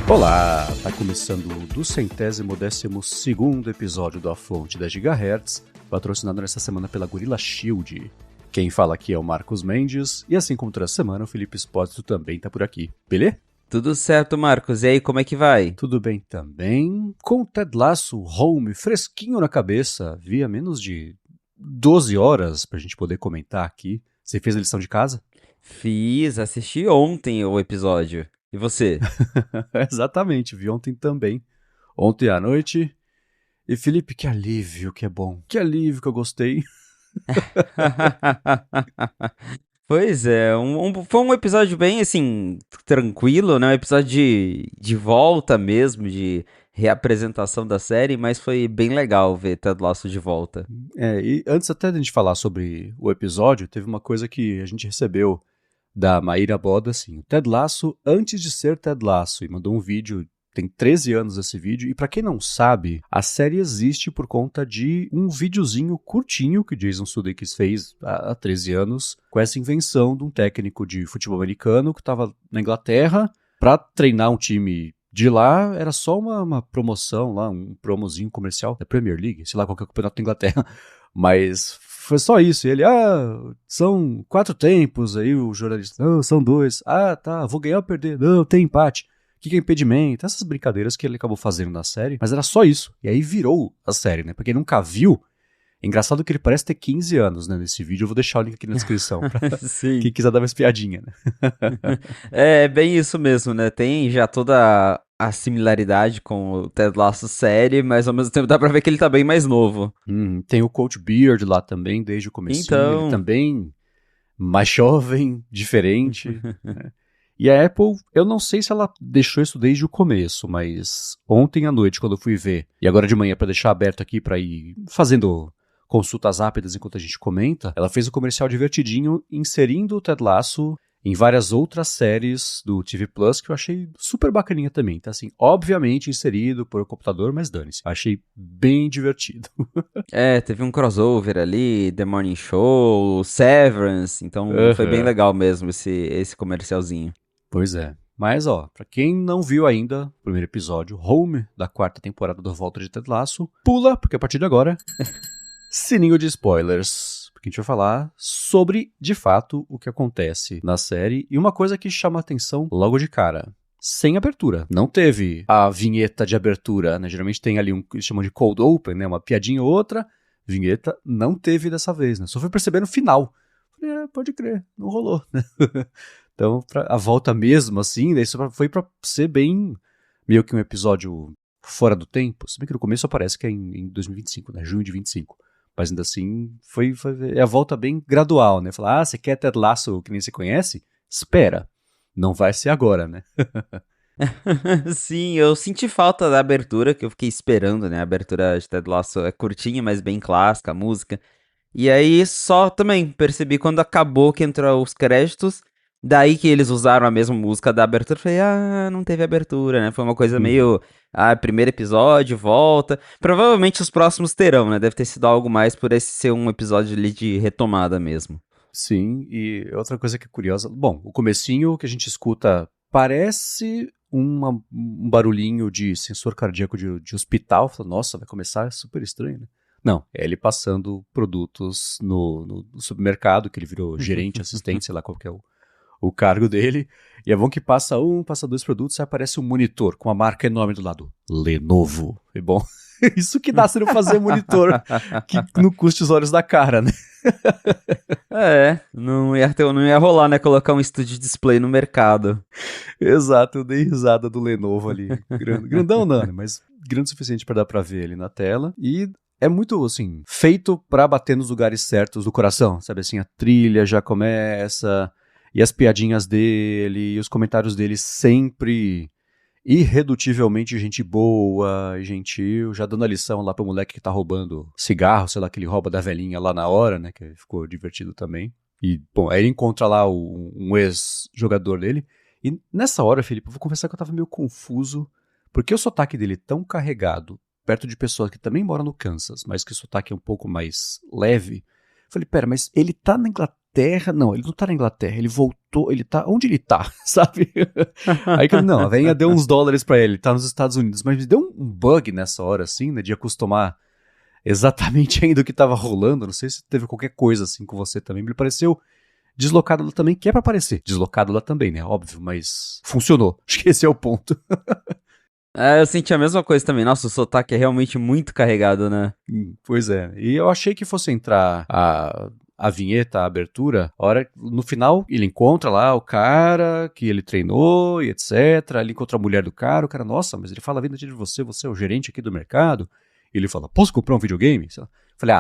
Olá, tá começando o 212º episódio do A Fonte 10 GHz, patrocinado nesta semana pela Gorilla Shield. Quem fala aqui é o Marcos Mendes, e assim como toda semana, o Felipe Espósito também tá por aqui, beleza? Tudo certo, Marcos. E aí, como é que vai? Tudo bem também, com o Ted Lasso Home fresquinho na cabeça, havia menos de 12 horas pra gente poder comentar aqui. Você fez a lição de casa? Assisti ontem o episódio. E você? Exatamente, vi ontem também. Ontem à noite. E Felipe, que alívio que é bom. Que alívio que eu gostei. Pois é, foi um episódio bem, assim, tranquilo, né? Um episódio de volta mesmo, de reapresentação da série, mas foi bem legal ver Ted Lasso de volta. E antes até de a gente falar sobre o episódio, teve uma coisa que a gente recebeu da Maíra Boda, assim, o Ted Lasso antes de ser Ted Lasso, e mandou um vídeo, tem 13 anos esse vídeo, e pra quem não sabe, a série existe por conta de um videozinho curtinho que Jason Sudeikis fez há 13 anos, com essa invenção de um técnico de futebol americano que estava na Inglaterra pra treinar um time de lá, era só uma promoção lá, um promozinho comercial da Premier League, sei lá qual que é o campeonato da Inglaterra, mas foi só isso. E ele, são 4 tempos. Aí o jornalista, não, são 2. Tá, vou ganhar ou perder? Não, tem empate. O que é impedimento? Essas brincadeiras que ele acabou fazendo na série. Mas era só isso. E aí virou a série, né? Pra quem nunca viu, é engraçado que ele parece ter 15 anos, né? Nesse vídeo. Eu vou deixar o link aqui na descrição pra Sim. quem quiser dar uma espiadinha, né? É bem isso mesmo, né? Tem já toda a similaridade com o Ted Lasso série, mas ao mesmo tempo dá pra ver que ele tá bem mais novo. Tem o Coach Beard lá também, desde o comecinho. Ele Então, também mais jovem, diferente, né? E a Apple, eu não sei se ela deixou isso desde o começo, mas ontem à noite, quando eu fui ver, e agora de manhã para deixar aberto aqui para ir fazendo consultas rápidas enquanto a gente comenta, ela fez um comercial divertidinho inserindo o Ted Lasso em várias outras séries do TV Plus que eu achei super bacaninha também. Tá assim, obviamente inserido por computador, mas dane-se. Achei bem divertido. teve um crossover ali, The Morning Show, Severance, então foi bem legal mesmo esse comercialzinho. Pois é. Mas, pra quem não viu ainda o primeiro episódio, Home, da 4ª temporada do Volta de Ted Lasso, pula, porque a partir de agora, sininho de spoilers. Porque a gente vai falar sobre, de fato, o que acontece na série. E uma coisa que chama a atenção logo de cara. Sem abertura. Não teve a vinheta de abertura, né? Geralmente tem ali que eles chamam de cold open, né? Uma piadinha ou outra. Vinheta não teve dessa vez, né? Só foi perceber no final. Falei, pode crer, não rolou, né? Então, a volta mesmo, assim, daí foi pra ser bem, meio que um episódio fora do tempo. Se bem que no começo aparece que é em 2025, né? Junho de 25. Mas ainda assim, é a volta bem gradual, né? Falar, você quer Ted Lasso que nem você conhece? Espera. Não vai ser agora, né? Sim, eu senti falta da abertura, que eu fiquei esperando, né? A abertura de Ted Lasso é curtinha, mas bem clássica, a música. E aí só também percebi quando acabou que entrou os créditos, daí que eles usaram a mesma música da abertura, falei, não teve abertura, né? Foi uma coisa meio, primeiro episódio, volta. Provavelmente os próximos terão, né? Deve ter sido algo mais por esse ser um episódio ali de retomada mesmo. Sim, e outra coisa que é curiosa, bom, o comecinho que a gente escuta parece um barulhinho de sensor cardíaco de hospital, nossa, vai começar, é super estranho, né? Não, é ele passando produtos no supermercado, que ele virou gerente, assistente, sei lá qual que é o cargo dele. E é bom que passa 2 produtos, aí aparece um monitor com uma marca enorme do lado. Lenovo. É bom. Isso que dá se não fazer monitor que não custe os olhos da cara, né? Não ia rolar, né? Colocar um estúdio display no mercado. Exato, eu dei risada do Lenovo ali. Grandão não, né? Mas grande o suficiente para dar pra ver ele na tela. E é muito, assim, feito pra bater nos lugares certos do coração, sabe assim? A trilha já começa, e as piadinhas dele, e os comentários dele sempre irredutivelmente gente boa, gentil, já dando a lição lá pro moleque que tá roubando cigarro, sei lá, que ele rouba da velhinha lá na hora, né? Que ficou divertido também. E, bom, aí ele encontra lá um ex-jogador dele. E nessa hora, Felipe, eu vou confessar que eu tava meio confuso, porque o sotaque dele é tão carregado, perto de pessoas que também moram no Kansas, mas que o sotaque é um pouco mais leve. Eu falei, pera, mas ele tá na Inglaterra Inglaterra. Não, ele não tá na Inglaterra, ele voltou, ele tá... Onde ele tá, sabe? Aí que não, a velhinha deu uns dólares pra ele, tá nos Estados Unidos, mas me deu um bug nessa hora, assim, né, de acostumar exatamente ainda o que tava rolando. Não sei se teve qualquer coisa assim com você também, me pareceu deslocado lá também, que é pra aparecer. Deslocado lá também, né, óbvio, mas funcionou. Acho que esse é o ponto. Eu senti a mesma coisa também. Nossa, o sotaque é realmente muito carregado, né? Pois é. E eu achei que fosse entrar a vinheta, a abertura, a hora, no final ele encontra lá o cara que ele treinou e etc. Ele encontra a mulher do cara, o cara, nossa, mas ele fala a vida de você, você é o gerente aqui do mercado. E ele fala, posso comprar um videogame? Falei,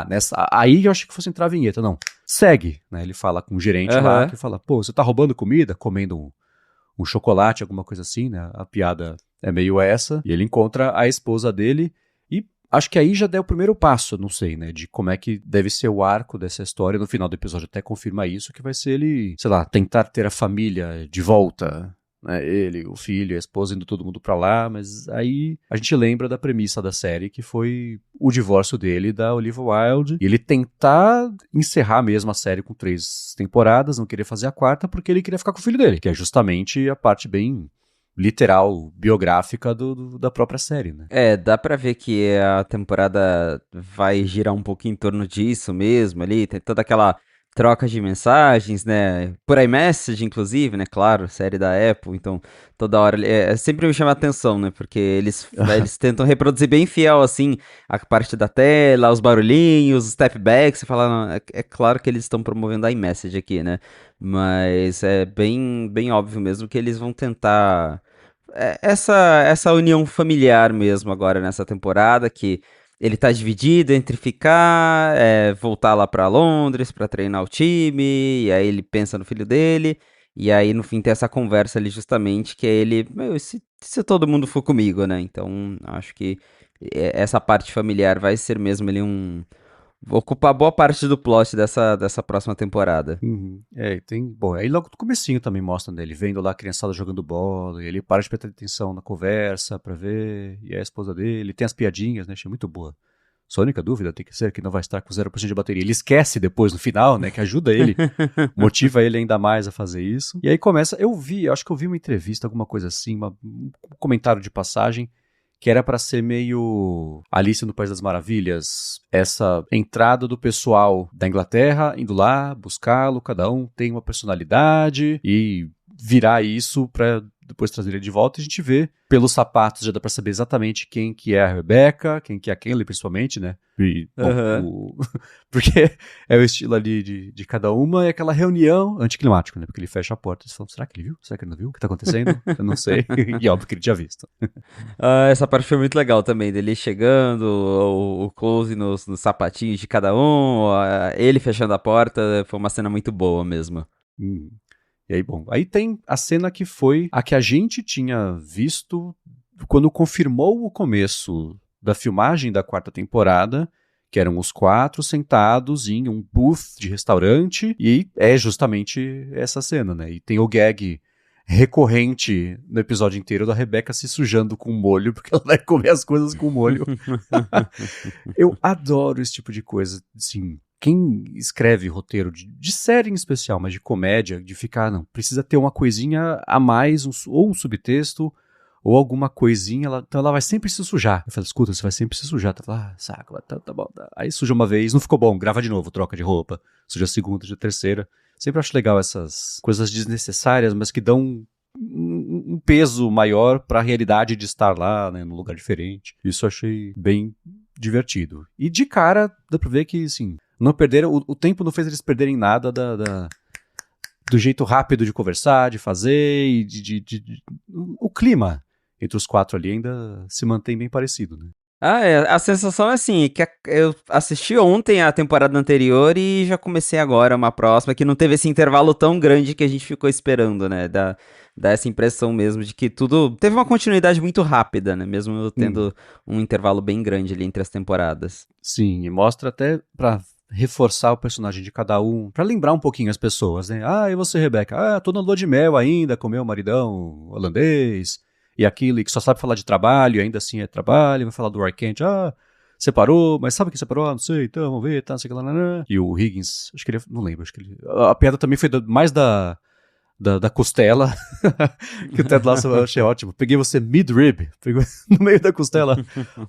aí eu achei que fosse entrar a vinheta. Não, segue, né? Ele fala com o gerente lá, que fala, pô, você tá roubando comida, comendo um chocolate, alguma coisa assim, né? A piada é meio essa. E ele encontra a esposa dele e acho que aí já deu o primeiro passo, não sei, né? De como é que deve ser o arco dessa história. No final do episódio até confirma isso, que vai ser ele, sei lá, tentar ter a família de volta, né? Ele, o filho, a esposa, indo todo mundo pra lá. Mas aí a gente lembra da premissa da série, que foi o divórcio dele da Olivia Wilde. E ele tentar encerrar mesmo a série com 3 temporadas, não querer fazer a 4ª, porque ele queria ficar com o filho dele, que é justamente a parte bem literal, biográfica da própria série, né? Dá pra ver que a temporada vai girar um pouco em torno disso mesmo ali, tem toda aquela troca de mensagens, né, por iMessage, inclusive, né, claro, série da Apple, então toda hora, sempre me chama a atenção, né, porque eles tentam reproduzir bem fiel, assim, a parte da tela, os barulhinhos, os step back, você fala, não, é claro que eles estão promovendo a iMessage aqui, né, mas é bem, bem óbvio mesmo que eles vão tentar essa união familiar mesmo agora nessa temporada, que ele tá dividido entre ficar, voltar lá pra Londres pra treinar o time, e aí ele pensa no filho dele, e aí no fim tem essa conversa ali justamente, que é ele, meu, e se todo mundo for comigo, né? Então acho que essa parte familiar vai ser mesmo ali vou ocupar boa parte do plot dessa próxima temporada. Uhum. Bom, aí logo no comecinho também mostra, né, ele vendo lá a criançada jogando bola, e ele para de prestar atenção na conversa pra ver, e é a esposa dele, tem as piadinhas, né, achei muito boa. Sua única dúvida tem que ser que não vai estar com 0% de bateria. Ele esquece depois no final, né, que ajuda ele, motiva ele ainda mais a fazer isso. E aí começa, acho que eu vi uma entrevista, alguma coisa assim, um comentário de passagem, que era pra ser meio Alice no País das Maravilhas, essa entrada do pessoal da Inglaterra indo lá buscá-lo, cada um tem uma personalidade e virar isso pra depois trazer ele de volta. E a gente vê pelos sapatos, já dá pra saber exatamente quem que é a Rebecca, quem que é a Kenley, principalmente, né? E, bom, porque é o estilo ali de cada uma, é aquela reunião anticlimático, né? Porque ele fecha a porta e fala, será que ele viu? Será que ele não viu? O que tá acontecendo? Eu não sei. E óbvio que ele tinha visto. Essa parte foi muito legal também, dele chegando, o close nos sapatinhos de cada um, ele fechando a porta, foi uma cena muito boa mesmo. E aí, bom, aí tem a cena que foi a que a gente tinha visto quando confirmou o começo da filmagem da 4ª temporada, que eram os 4 sentados em um booth de restaurante, e é justamente essa cena, né? E tem o gag recorrente no episódio inteiro da Rebecca se sujando com molho, porque ela vai comer as coisas com molho. Eu adoro esse tipo de coisa, assim. Quem escreve roteiro de série em especial, mas de comédia, de ficar, não, precisa ter uma coisinha a mais, ou um subtexto, ou alguma coisinha, então ela vai sempre se sujar. Eu falo, escuta, você vai sempre se sujar. Tá lá, saco, tá bom. Aí suja uma vez, não ficou bom, grava de novo, troca de roupa. Suja a segunda, a terceira. Sempre acho legal essas coisas desnecessárias, mas que dão um peso maior pra realidade de estar lá, né, num lugar diferente. Isso eu achei bem divertido. E de cara, dá pra ver que, assim, não perderam, o tempo não fez eles perderem nada do jeito rápido de conversar, de fazer, e o clima entre os 4 ali ainda se mantém bem parecido, né? A sensação é assim, que eu assisti ontem a temporada anterior e já comecei agora uma próxima, que não teve esse intervalo tão grande que a gente ficou esperando, né? Dá essa impressão mesmo de que tudo teve uma continuidade muito rápida, né? Mesmo tendo um intervalo bem grande ali entre as temporadas. Sim, e mostra até pra reforçar o personagem de cada um, pra lembrar um pouquinho as pessoas, né? E você, Rebecca? Tô na lua de mel ainda, com meu maridão holandês, e aquele que só sabe falar de trabalho, ainda assim é trabalho, vai falar do Arkent, separou, mas sabe quem separou? Ah, não sei, então vamos ver, tá, não sei o que lá. E o Higgins, acho que ele, não lembro, acho que ele... A piada também foi mais da costela, que o Ted Lasso eu achei ótimo. Peguei você mid-rib, pegou no meio da costela.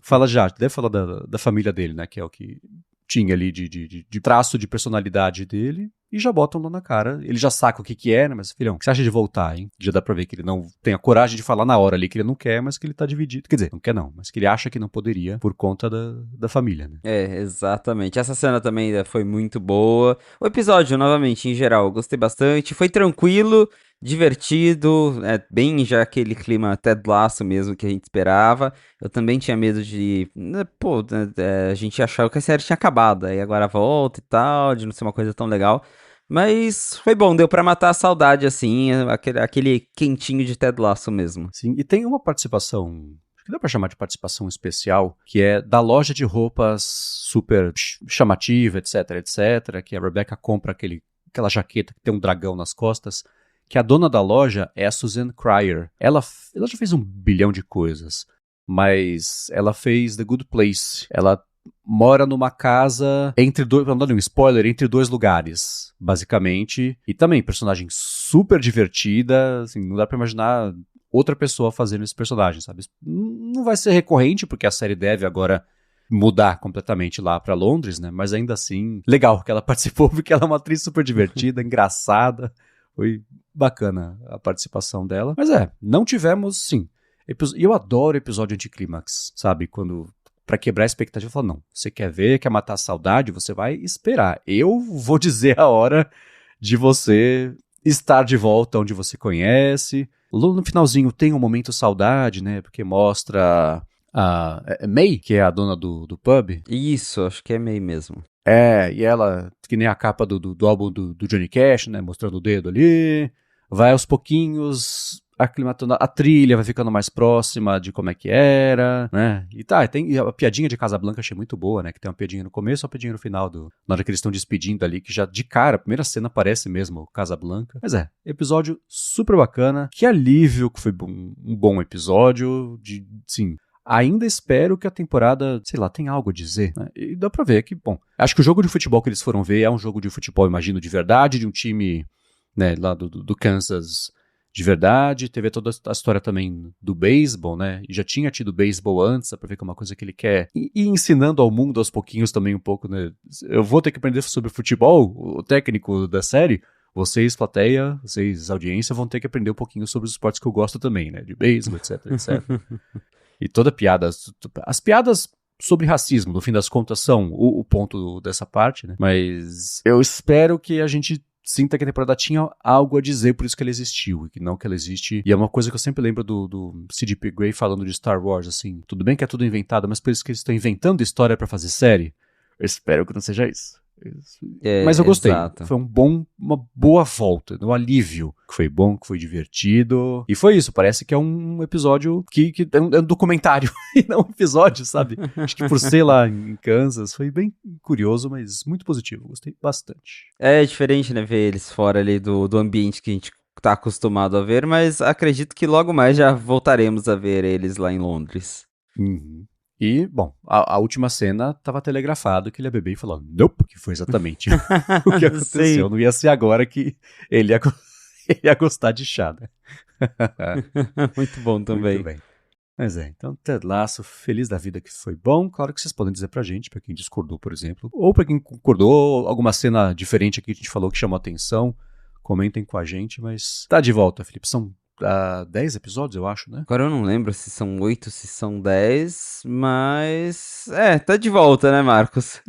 Fala já, deve falar da família dele, né, que é o que tinha ali de traço de personalidade dele, e já botam lá na cara. Ele já saca o que é, né, mas filhão, o que você acha de voltar, hein? Já dá pra ver que ele não tem a coragem de falar na hora ali que ele não quer, mas que ele tá dividido. Quer dizer, não quer não, mas que ele acha que não poderia por conta da família, né? Exatamente. Essa cena também foi muito boa. O episódio, novamente, em geral, eu gostei bastante. Foi tranquilo, divertido, bem já aquele clima Ted Lasso mesmo que a gente esperava. Eu também tinha medo de, a gente achava que a série tinha acabado, aí agora volta e tal, de não ser uma coisa tão legal. Mas foi bom, deu pra matar a saudade, assim, aquele quentinho de Ted Lasso mesmo. Sim, e tem uma participação, acho que dá pra chamar de participação especial, que é da loja de roupas super chamativa, etc, que a Rebecca compra aquela jaqueta que tem um dragão nas costas, que a dona da loja é a Suzanne Cryer. Ela já fez um bilhão de coisas, mas ela fez The Good Place. Ela mora numa casa entre dois, não dar um spoiler, entre dois lugares, basicamente. E também, personagem super divertida, assim, não dá pra imaginar outra pessoa fazendo esse personagem, sabe? Não vai ser recorrente, porque a série deve agora mudar completamente lá pra Londres, né? Mas ainda assim, legal que ela participou, porque ela é uma atriz super divertida, engraçada. Foi bacana a participação dela. Mas não tivemos, sim. E eu adoro episódio anticlímax, sabe? Quando, pra quebrar a expectativa, eu falo, não, você quer ver, quer matar a saudade, você vai esperar. Eu vou dizer a hora de você estar de volta onde você conhece. No finalzinho tem um momento saudade, né? Porque mostra a May, que é a dona do pub. Isso, acho que é meio mesmo. E ela, que nem a capa do álbum do Johnny Cash, né? Mostrando o dedo ali. Vai aos pouquinhos aclimatando a trilha, vai ficando mais próxima de como é que era, né? E tem a piadinha de Casablanca, achei muito boa, né? Que tem uma piadinha no começo e uma piadinha no final, na hora que eles estão despedindo ali, que já de cara, a primeira cena parece mesmo Casablanca. Mas episódio super bacana. Que alívio que foi um bom episódio, sim. Ainda espero que a temporada, sei lá, tenha algo a dizer, né? E dá pra ver que, bom, acho que o jogo de futebol que eles foram ver é um jogo de futebol, imagino, de verdade, de um time, né, lá do Kansas de verdade. Teve toda a história também do beisebol, né? E já tinha tido beisebol antes, dá pra ver que é uma coisa que ele quer. E ensinando ao mundo aos pouquinhos também um pouco, né? Eu vou ter que aprender sobre futebol, o técnico da série. Vocês, plateia, vocês, audiência, vão ter que aprender um pouquinho sobre os esportes que eu gosto também, né? De beisebol, etc. E toda piada, as piadas sobre racismo, no fim das contas, são o ponto dessa parte, né? Mas eu espero que a gente sinta que a temporada tinha algo a dizer, por isso que ela existiu, e que não que ela existe. E é uma coisa que eu sempre lembro do C.G.P. Gray falando de Star Wars, assim, tudo bem que é tudo inventado, mas por isso que eles estão inventando história pra fazer série. Eu espero que não seja isso. Mas eu gostei. Exato. Foi uma boa volta, um alívio. Que foi bom, que foi divertido. E foi isso, parece que é um episódio que é um documentário e não um episódio, sabe? Acho que por ser lá em Kansas foi bem curioso, mas muito positivo. Gostei bastante. É diferente, né, ver eles fora ali do ambiente que a gente tá acostumado a ver, mas acredito que logo mais já voltaremos a ver eles lá em Londres. Uhum. E, bom, a última cena tava telegrafado que ele ia beber e falou, nope, que foi exatamente o que aconteceu. Sim. Não ia ser agora que ele ia gostar de chá, né? Muito bom também. Muito bem. Mas então Ted Lasso, feliz da vida que foi bom. Claro que vocês podem dizer pra gente, pra quem discordou, por exemplo, ou pra quem concordou, alguma cena diferente aqui que a gente falou que chamou atenção, comentem com a gente, mas tá de volta, Felipe. São 10 episódios, eu acho, né? Agora eu não lembro se são 8, se são 10, mas... tá de volta, né, Marcos?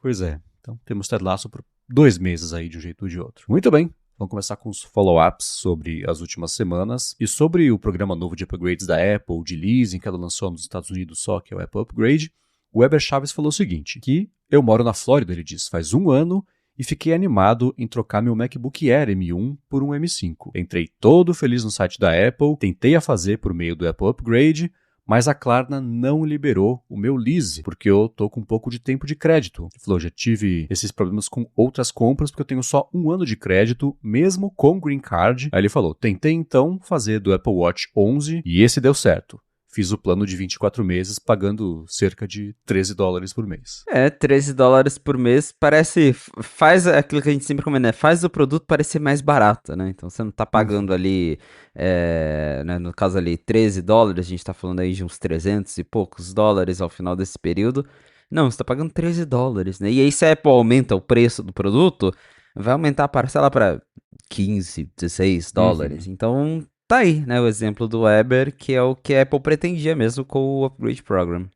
Pois é. Então temos Ted Lasso por 2 meses aí, de um jeito ou de outro. Muito bem. Vamos começar com os follow-ups sobre as últimas semanas e sobre o programa novo de upgrades da Apple, de leasing, que ela lançou nos Estados Unidos só, que é o Apple Upgrade. O Weber Chaves falou o seguinte, que eu moro na Flórida, ele diz, faz 1 ano e fiquei animado em trocar meu MacBook Air M1 por um M5. Entrei todo feliz no site da Apple, tentei a fazer por meio do Apple Upgrade, mas a Klarna não liberou o meu lease, porque eu tô com um pouco de tempo de crédito. Ele falou, já tive esses problemas com outras compras, porque eu tenho só 1 ano de crédito, mesmo com Green Card. Aí ele falou, tentei então fazer do Apple Watch 11 e esse deu certo. fiz o plano de 24 meses, pagando cerca de $13 por mês. $13 por mês parece, faz aquilo que a gente sempre comenta, né? Faz o produto parecer mais barato, né? Então você não tá pagando ali, né, no caso ali, $13, a gente tá falando aí de uns 300 e poucos dólares ao final desse período. Não, você tá pagando $13, né? E aí se a Apple aumenta o preço do produto, vai aumentar a parcela para 15, $16. Então tá aí, né, o exemplo do Weber, que é o que a Apple pretendia mesmo com o Upgrade Program.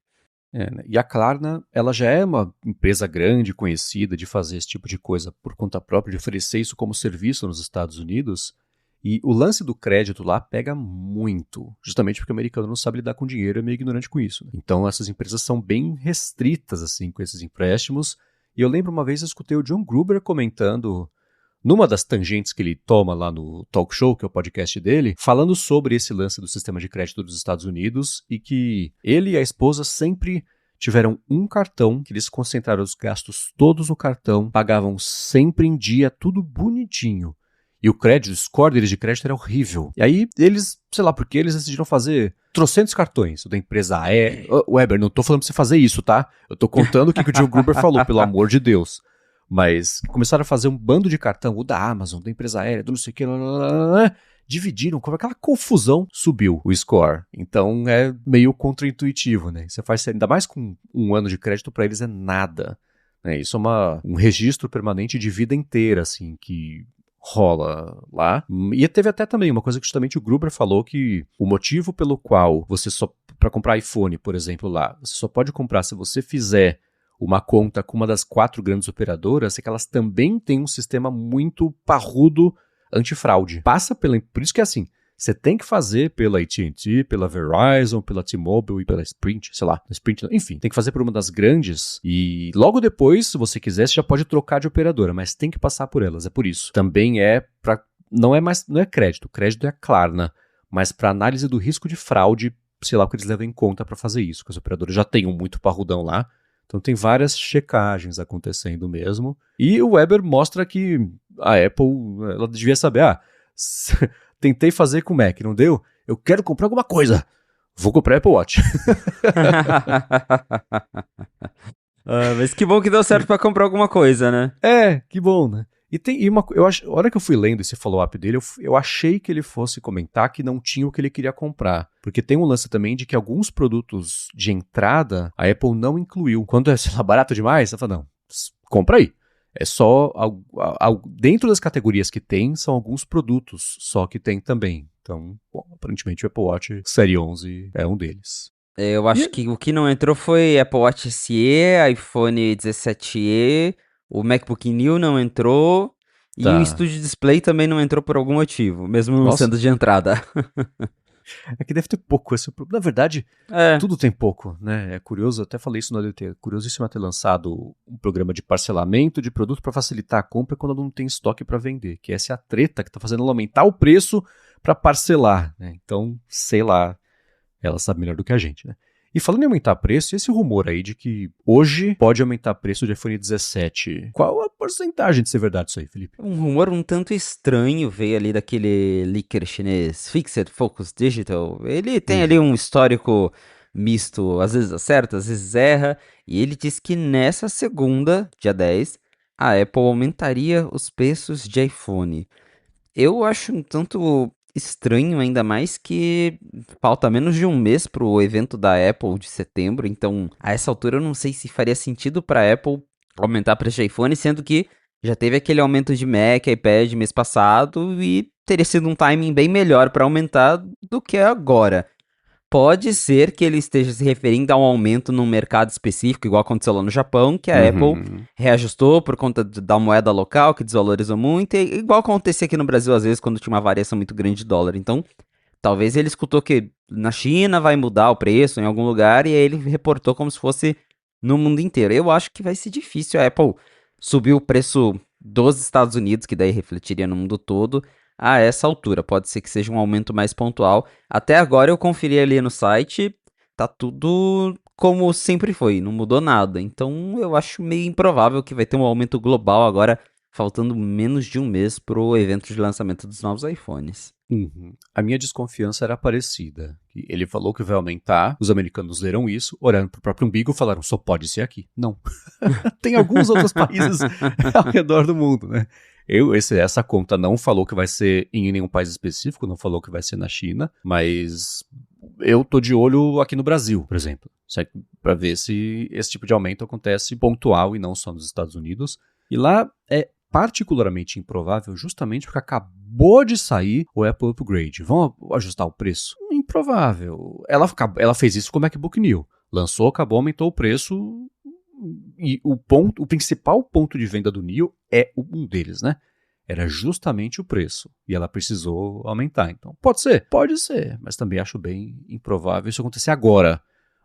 Né? E a Klarna, ela já é uma empresa grande, conhecida de fazer esse tipo de coisa por conta própria, de oferecer isso como serviço nos Estados Unidos. E o lance do crédito lá pega muito, justamente porque o americano não sabe lidar com dinheiro e é meio ignorante com isso. Né? Então essas empresas são bem restritas assim com esses empréstimos. E eu lembro uma vez eu escutei o John Gruber comentando, numa das tangentes que ele toma lá no Talk Show, que é o podcast dele, falando sobre esse lance do sistema de crédito dos Estados Unidos e que ele e a esposa sempre tiveram um cartão, que eles concentraram os gastos todos no cartão, pagavam sempre em dia, tudo bonitinho. E o crédito, o score deles de crédito era horrível. E aí eles, sei lá, porque eles decidiram fazer trocentos cartões. O da empresa Weber, não tô falando pra você fazer isso, tá? Eu tô contando o que o John Gruber falou, pelo amor de Deus. Mas começaram a fazer um bando de cartão, o da Amazon, da empresa aérea, do não sei o que, dividiram, como aquela confusão, subiu o score. Então é meio contraintuitivo, né? Você faz, ainda mais com um ano de crédito, para eles é nada. Né? Isso é um registro permanente de vida inteira, assim, que rola lá. E teve até também uma coisa que justamente o Gruber falou, que o motivo pelo qual você só, para comprar iPhone, por exemplo, lá, você só pode comprar se você fizer uma conta com uma das 4 grandes operadoras, é que elas também têm um sistema muito parrudo antifraude. Por isso que é assim, você tem que fazer pela AT&T, pela Verizon, pela T-Mobile e pela Sprint, sei lá, Sprint, enfim, tem que fazer por uma das grandes e logo depois, se você quiser, você já pode trocar de operadora, mas tem que passar por elas, é por isso. Também não é crédito é a Klarna, mas para análise do risco de fraude, sei lá o que eles levam em conta para fazer isso, que os operadores já têm um muito parrudão lá. Então tem várias checagens acontecendo mesmo. E o Weber mostra que a Apple, ela devia saber, tentei fazer com o Mac, não deu? Eu quero comprar alguma coisa. Vou comprar Apple Watch. Mas que bom que deu certo pra comprar alguma coisa, né? Que bom, né? A hora que eu fui lendo esse follow-up dele, eu achei que ele fosse comentar que não tinha o que ele queria comprar. Porque tem um lance também de que alguns produtos de entrada a Apple não incluiu. Quando é, sei lá, barato demais, você fala, não, compra aí. É só, dentro das categorias que tem, são alguns produtos só que tem também. Então, bom, aparentemente o Apple Watch Série 11 é um deles. Eu acho que o que não entrou foi Apple Watch SE, iPhone 17e, o MacBook New não entrou e o Studio Display também não entrou por algum motivo, mesmo não sendo de entrada. É que deve ter pouco. Na verdade, tudo tem pouco, né? É curioso, até falei isso no ADT, é curiosíssimo ter lançado um programa de parcelamento de produto para facilitar a compra quando não tem estoque para vender, que essa é a treta que está fazendo ela aumentar o preço para parcelar, né? Então, sei lá, ela sabe melhor do que a gente, né? E falando em aumentar preço, esse rumor aí de que hoje pode aumentar preço de iPhone 17, qual a porcentagem de ser verdade isso aí, Felipe? Um rumor um tanto estranho veio ali daquele leaker chinês Fixed Focus Digital. Ele tem ali um histórico misto, às vezes acerta, às vezes erra, e ele diz que nessa segunda, dia 10, a Apple aumentaria os preços de iPhone. Eu acho um tanto estranho, ainda mais que falta menos de um mês pro evento da Apple de setembro, então a essa altura eu não sei se faria sentido pra Apple aumentar preço de iPhone, sendo que já teve aquele aumento de Mac, iPad mês passado e teria sido um timing bem melhor pra aumentar do que agora. Pode ser que ele esteja se referindo a um aumento num mercado específico, igual aconteceu lá no Japão, que a Apple reajustou por conta da moeda local, que desvalorizou muito, e igual acontecia aqui no Brasil, às vezes, quando tinha uma variação muito grande de dólar. Então, talvez ele escutou que na China vai mudar o preço em algum lugar, e aí ele reportou como se fosse no mundo inteiro. Eu acho que vai ser difícil a Apple subir o preço dos Estados Unidos, que daí refletiria no mundo todo, a essa altura. Pode ser que seja um aumento mais pontual. Até agora eu conferi ali no site, tá tudo como sempre foi, não mudou nada. Então eu acho meio improvável que vai ter um aumento global agora, faltando menos de um mês pro evento de lançamento dos novos iPhones. Uhum. A minha desconfiança era parecida. Ele falou que vai aumentar, os americanos leram isso, olhando para o próprio umbigo, falaram, só pode ser aqui. Não. Tem alguns outros países ao redor do mundo, né? Essa conta não falou que vai ser em nenhum país específico, não falou que vai ser na China, mas eu tô de olho aqui no Brasil, por exemplo, para ver se esse tipo de aumento acontece pontual e não só nos Estados Unidos. E lá é particularmente improvável justamente porque acabou de sair o Apple Upgrade. Vão ajustar o preço? Improvável. Ela fez isso com o MacBook New. Lançou, acabou, aumentou o preço. E o principal ponto de venda do Neo é um deles, né? Era justamente o preço. E ela precisou aumentar. Então, pode ser? Pode ser. Mas também acho bem improvável isso acontecer agora.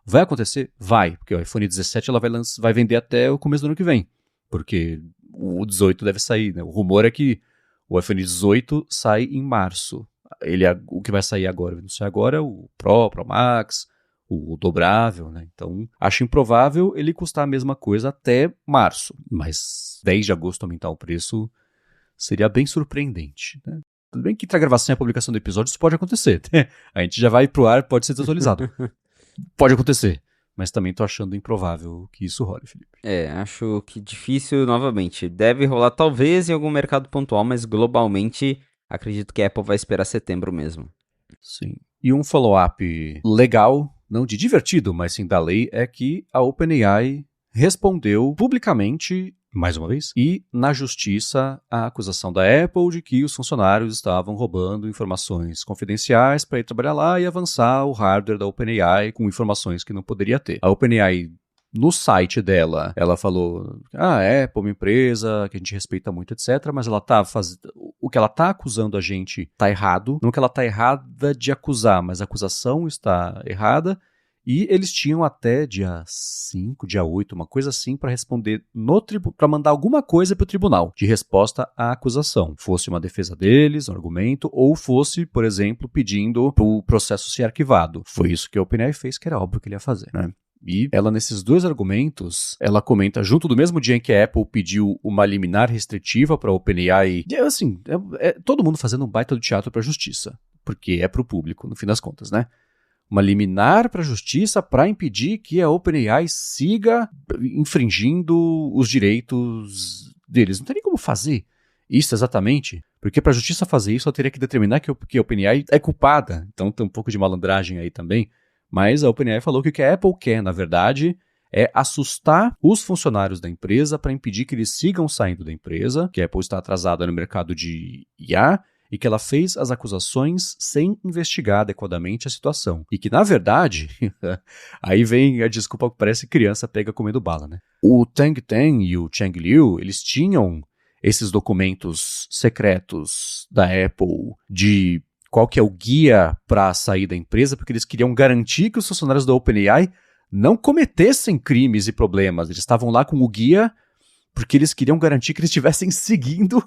Vai acontecer? Vai. Porque o iPhone 17 ela vai vender até o começo do ano que vem. Porque o 18 deve sair, né? O rumor é que o iPhone 18 sai em março. O que vai sair agora, não sei agora, é o Pro Max, o dobrável, né? Então, acho improvável ele custar a mesma coisa até março. Mas 10 de agosto aumentar o preço seria bem surpreendente, né? Tudo bem que entre a gravação e a publicação do episódio isso pode acontecer. Né? A gente já vai pro ar, pode ser desatualizado. Pode acontecer. Mas também tô achando improvável que isso role, Felipe. Acho que difícil novamente. Deve rolar talvez em algum mercado pontual, mas globalmente acredito que a Apple vai esperar setembro mesmo. Sim. E um follow-up legal, não de divertido, mas sim da lei, é que a OpenAI respondeu publicamente, mais uma vez, e na justiça a acusação da Apple de que os funcionários estavam roubando informações confidenciais para ir trabalhar lá e avançar o hardware da OpenAI com informações que não poderia ter. A OpenAI, no site dela, ela falou, a Apple é uma empresa que a gente respeita muito, etc., mas ela tá o que ela tá acusando a gente tá errado, não que ela tá errada de acusar, mas a acusação está errada, e eles tinham até dia 5, dia 8, uma coisa assim, para responder para mandar alguma coisa para o tribunal de resposta à acusação. Fosse uma defesa deles, um argumento, ou fosse, por exemplo, pedindo para o processo ser arquivado. Foi isso que a OpenAI fez, que era óbvio que ele ia fazer, né? E ela, nesses dois argumentos, ela comenta, junto do mesmo dia em que a Apple pediu uma liminar restritiva para a OpenAI, e assim, todo mundo fazendo um baita do teatro para a justiça, porque é para o público, no fim das contas, né? Uma liminar para a justiça para impedir que a OpenAI siga infringindo os direitos deles. Não tem nem como fazer isso exatamente, porque para a justiça fazer isso, ela teria que determinar que a OpenAI é culpada. Então tem um pouco de malandragem aí também. Mas a OpenAI falou que o que a Apple quer, na verdade, é assustar os funcionários da empresa para impedir que eles sigam saindo da empresa, que a Apple está atrasada no mercado de IA, e que ela fez as acusações sem investigar adequadamente a situação. E que, na verdade, aí vem a desculpa que parece criança pega comendo bala, né? O Tang Tang e o Cheng Liu, eles tinham esses documentos secretos da Apple de qual que é o guia para sair da empresa, porque eles queriam garantir que os funcionários da OpenAI não cometessem crimes e problemas. Eles estavam lá com o guia porque eles queriam garantir que eles estivessem seguindo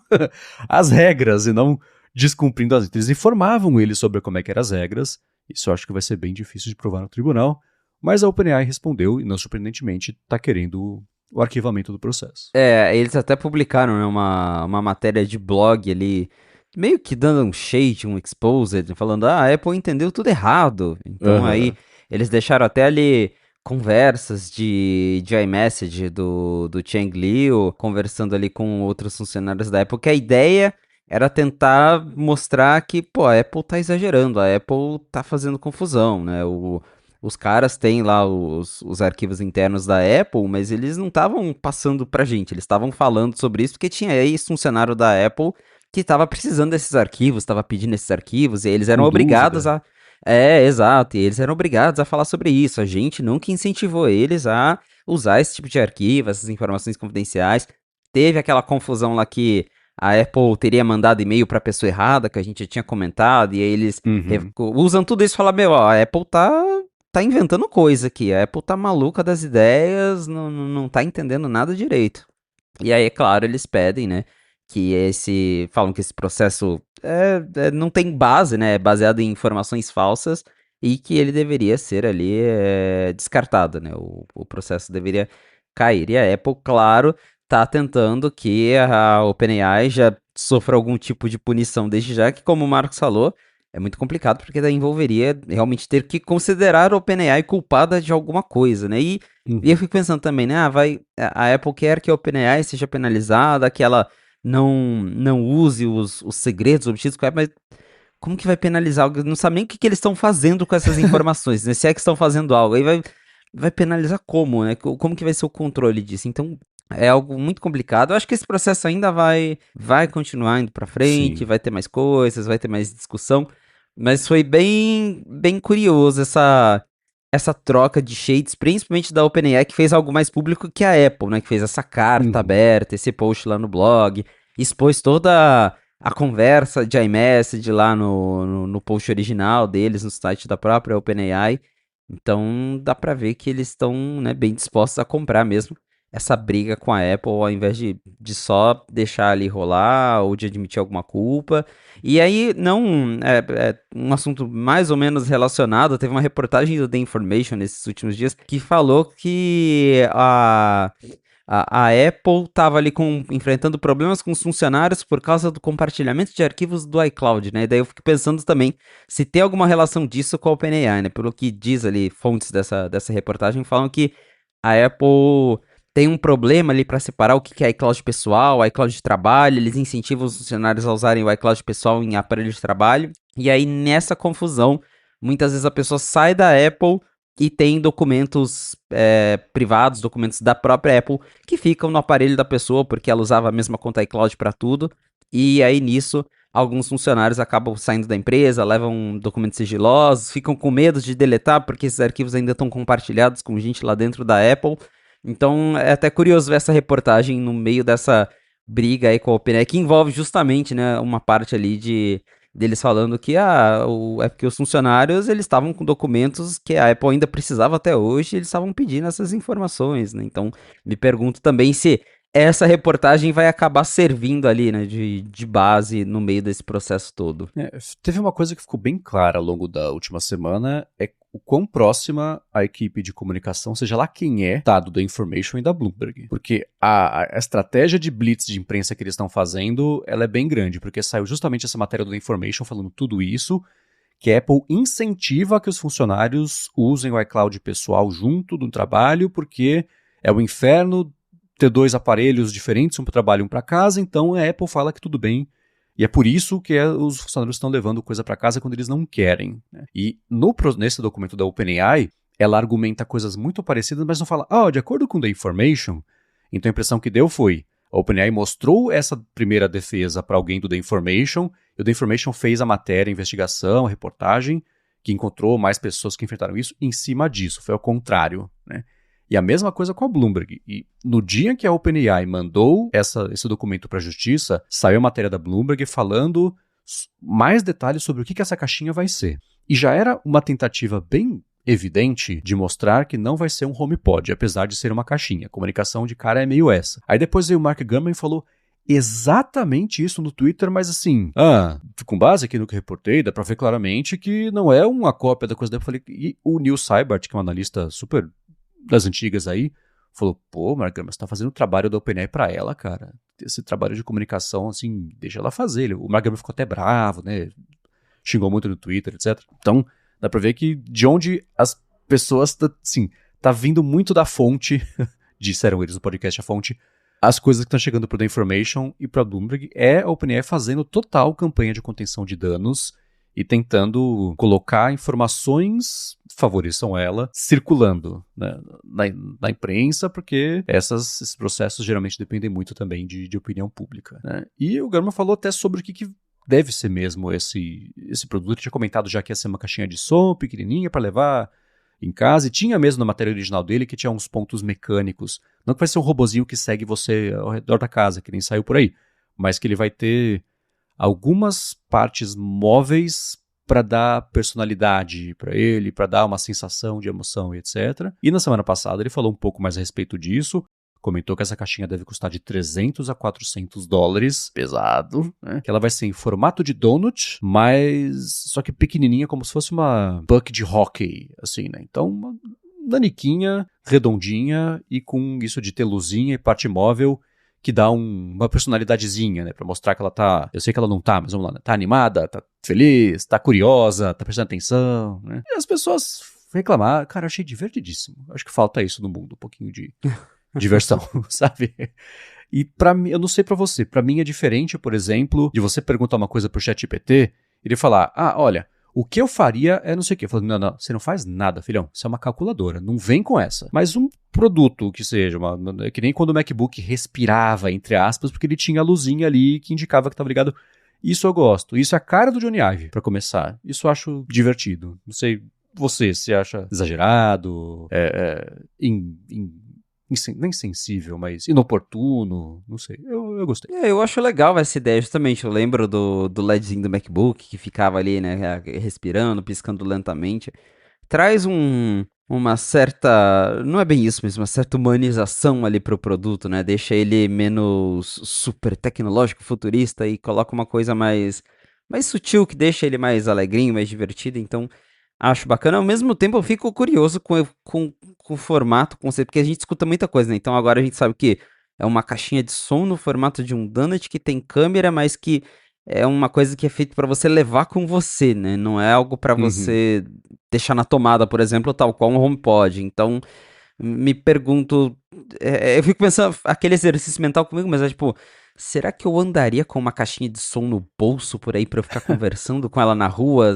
as regras e não descumprindo as regras. Eles informavam eles sobre como é que eram as regras. Isso eu acho que vai ser bem difícil de provar no tribunal. Mas a OpenAI respondeu e, não surpreendentemente, está querendo o arquivamento do processo. Eles até publicaram, né, uma matéria de blog ali, meio que dando um shade, um exposed, falando, a Apple entendeu tudo errado. Então aí eles deixaram até ali conversas de iMessage do Cheng Liu, conversando ali com outros funcionários da Apple, que a ideia era tentar mostrar que, pô, a Apple tá exagerando, a Apple tá fazendo confusão, né? Os caras têm lá os arquivos internos da Apple, mas eles não estavam passando pra gente, eles estavam falando sobre isso porque tinha aí esse funcionário da Apple que estava precisando desses arquivos, estava pedindo esses arquivos, e eles eram obrigados a... exato, e eles eram obrigados a falar sobre isso. A gente nunca incentivou eles a usar esse tipo de arquivo, essas informações confidenciais. Teve aquela confusão lá que a Apple teria mandado e-mail para a pessoa errada, que a gente já tinha comentado, e aí eles usam tudo isso e falam, meu, ó, a Apple tá inventando coisa aqui, a Apple tá maluca das ideias, não tá entendendo nada direito. E aí, é claro, eles pedem, né, falam que esse processo não tem base, né, é baseado em informações falsas, e que ele deveria ser ali descartado, né, o processo deveria cair. E a Apple, claro, tá tentando que a OpenAI já sofra algum tipo de punição desde já, que como o Marcos falou, é muito complicado, porque daí envolveria realmente ter que considerar a OpenAI culpada de alguma coisa, né? E eu fico pensando também, né? A Apple quer que a OpenAI seja penalizada, que ela não use os segredos obtidos com a Apple, mas como que vai penalizar algo? Não sabe nem o que eles estão fazendo com essas informações, né? Se é que estão fazendo algo, aí vai penalizar como, né? Como que vai ser o controle disso? Então, é algo muito complicado. Eu acho que esse processo ainda vai continuar indo pra frente, Sim. vai ter mais coisas, vai ter mais discussão, mas foi bem curioso essa troca de shades, principalmente da OpenAI, que fez algo mais público que a Apple, né? Que fez essa carta Uhum. aberta, esse post lá no blog, expôs toda a conversa de iMessage lá no post original deles, no site da própria OpenAI. Então dá pra ver que eles estão, né, bem dispostos a comprar mesmo essa briga com a Apple, ao invés de só deixar ali rolar ou de admitir alguma culpa. E aí, não, é um assunto mais ou menos relacionado, teve uma reportagem do The Information nesses últimos dias que falou que a Apple estava ali enfrentando problemas com os funcionários por causa do compartilhamento de arquivos do iCloud, né? E daí eu fico pensando também se tem alguma relação disso com a OpenAI, né? Pelo que diz ali, fontes dessa reportagem falam que a Apple tem um problema ali para separar o que é iCloud pessoal, iCloud de trabalho, eles incentivam os funcionários a usarem o iCloud pessoal em aparelhos de trabalho, e aí nessa confusão, muitas vezes a pessoa sai da Apple e tem documentos privados, documentos da própria Apple, que ficam no aparelho da pessoa, porque ela usava a mesma conta iCloud para tudo, e aí nisso alguns funcionários acabam saindo da empresa, levam documentos sigilosos, ficam com medo de deletar, porque esses arquivos ainda estão compartilhados com gente lá dentro da Apple. Então é até curioso ver essa reportagem no meio dessa briga aí com a OpenAI, que envolve justamente, né, uma parte ali deles falando que é porque os funcionários eles estavam com documentos que a Apple ainda precisava até hoje, e eles estavam pedindo essas informações, né? Então me pergunto também se essa reportagem vai acabar servindo ali, né, de base no meio desse processo todo. Teve uma coisa que ficou bem clara ao longo da última semana, é o quão próxima a equipe de comunicação, seja lá quem é, tá do The Information e da Bloomberg. Porque a estratégia de blitz de imprensa que eles estão fazendo, ela é bem grande, porque saiu justamente essa matéria do The Information falando tudo isso, que a Apple incentiva que os funcionários usem o iCloud pessoal junto do trabalho, porque é o inferno ter dois aparelhos diferentes, um para o trabalho e um para casa, então a Apple fala que tudo bem. E é por isso que os funcionários estão levando coisa para casa quando eles não querem. Né? E nesse documento da OpenAI, ela argumenta coisas muito parecidas, mas não fala, de acordo com The Information, então a impressão que deu foi, a OpenAI mostrou essa primeira defesa para alguém do The Information, e o The Information fez a matéria, a investigação, a reportagem, que encontrou mais pessoas que enfrentaram isso em cima disso, foi ao contrário, né? E a mesma coisa com a Bloomberg. E no dia que a OpenAI mandou esse documento para a justiça, saiu a matéria da Bloomberg falando mais detalhes sobre o que essa caixinha vai ser. E já era uma tentativa bem evidente de mostrar que não vai ser um HomePod, apesar de ser uma caixinha. A comunicação de cara é meio essa. Aí depois veio o Mark Gurman e falou exatamente isso no Twitter, mas assim, com base aqui no que eu reportei, dá pra ver claramente que não é uma cópia da coisa dela. Eu falei, e o Neil Seibert, que é um analista super das antigas aí, falou, pô, Mark, mas você tá fazendo o trabalho da OpenAI pra ela, cara. Esse trabalho de comunicação, assim, deixa ela fazer. O Mark ficou até bravo, né? Xingou muito no Twitter, etc. Então, dá pra ver que de onde as pessoas, assim, tá vindo muito da fonte, disseram eles no podcast, a fonte, as coisas que estão chegando pro The Information e pra Bloomberg é a OpenAI fazendo total campanha de contenção de danos e tentando colocar informações que favoreçam ela circulando, né, na imprensa, porque esses processos geralmente dependem muito também de opinião pública. Né? E o Gurman falou até sobre o que deve ser mesmo esse produto. Ele tinha comentado já que ia ser uma caixinha de som pequenininha para levar em casa, e tinha mesmo na matéria original dele que tinha uns pontos mecânicos. Não que vai ser um robozinho que segue você ao redor da casa, que nem saiu por aí, mas que ele vai ter algumas partes móveis para dar personalidade para ele, para dar uma sensação de emoção e etc. E na semana passada ele falou um pouco mais a respeito disso, comentou que essa caixinha deve custar de $300 a $400, pesado, né? Que ela vai ser em formato de donut, mas só que pequenininha, como se fosse uma puck de hockey, assim, né? Então, uma naniquinha, redondinha e com isso de ter luzinha e parte móvel, que dá uma personalidadezinha, né? Pra mostrar que ela tá... Eu sei que ela não tá, mas vamos lá, né? Tá animada, tá feliz, tá curiosa, tá prestando atenção, né? E as pessoas reclamaram. Cara, eu achei divertidíssimo. Acho que falta isso no mundo, um pouquinho de diversão, sabe? E pra mim, eu não sei pra você, pra mim é diferente, por exemplo, de você perguntar uma coisa pro ChatGPT e ele falar, olha, o que eu faria é não sei o quê. Eu falo, não, você não faz nada, filhão, isso é uma calculadora, não vem com essa. Mas um produto que seja, é que nem quando o MacBook respirava, entre aspas, porque ele tinha a luzinha ali que indicava que estava ligado. Isso eu gosto, isso é a cara do Johnny Ive, pra começar. Isso eu acho divertido, não sei, você acha exagerado, nem insensível, mas inoportuno, não sei, eu gostei. Eu acho legal essa ideia, justamente, eu lembro do LEDzinho do MacBook, que ficava ali, né, respirando, piscando lentamente. Traz uma certa, não é bem isso, mas uma certa humanização ali pro produto, né, deixa ele menos super tecnológico, futurista e coloca uma coisa mais sutil, que deixa ele mais alegrinho, mais divertido, então acho bacana. Ao mesmo tempo eu fico curioso com o formato, com o conceito, porque a gente escuta muita coisa, né, então agora a gente sabe que é uma caixinha de som no formato de um donut que tem câmera, mas que é uma coisa que é feita para você levar com você, né? Não é algo para Uhum. você deixar na tomada, por exemplo, tal qual um HomePod. Então, me pergunto, eu fico pensando aquele exercício mental comigo, mas é tipo, será que eu andaria com uma caixinha de som no bolso por aí para eu ficar conversando com ela na rua?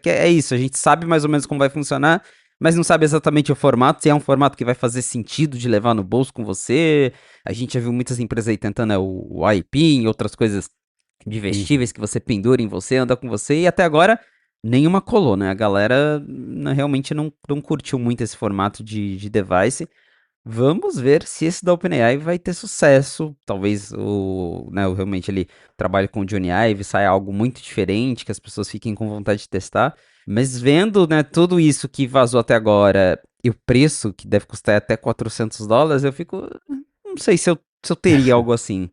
É isso, a gente sabe mais ou menos como vai funcionar, mas não sabe exatamente o formato, se é um formato que vai fazer sentido de levar no bolso com você. A gente já viu muitas empresas aí tentando o iPin e outras coisas de Uhum. vestíveis que você pendura em você, anda com você, e até agora nenhuma colou, né? A galera realmente não curtiu muito esse formato de device. Vamos ver se esse da OpenAI vai ter sucesso. Talvez realmente ele trabalhe com o Johnny Ive, saia algo muito diferente, que as pessoas fiquem com vontade de testar. Mas vendo, né, tudo isso que vazou até agora e o preço, que deve custar até $400, eu fico. Não sei se eu teria algo assim.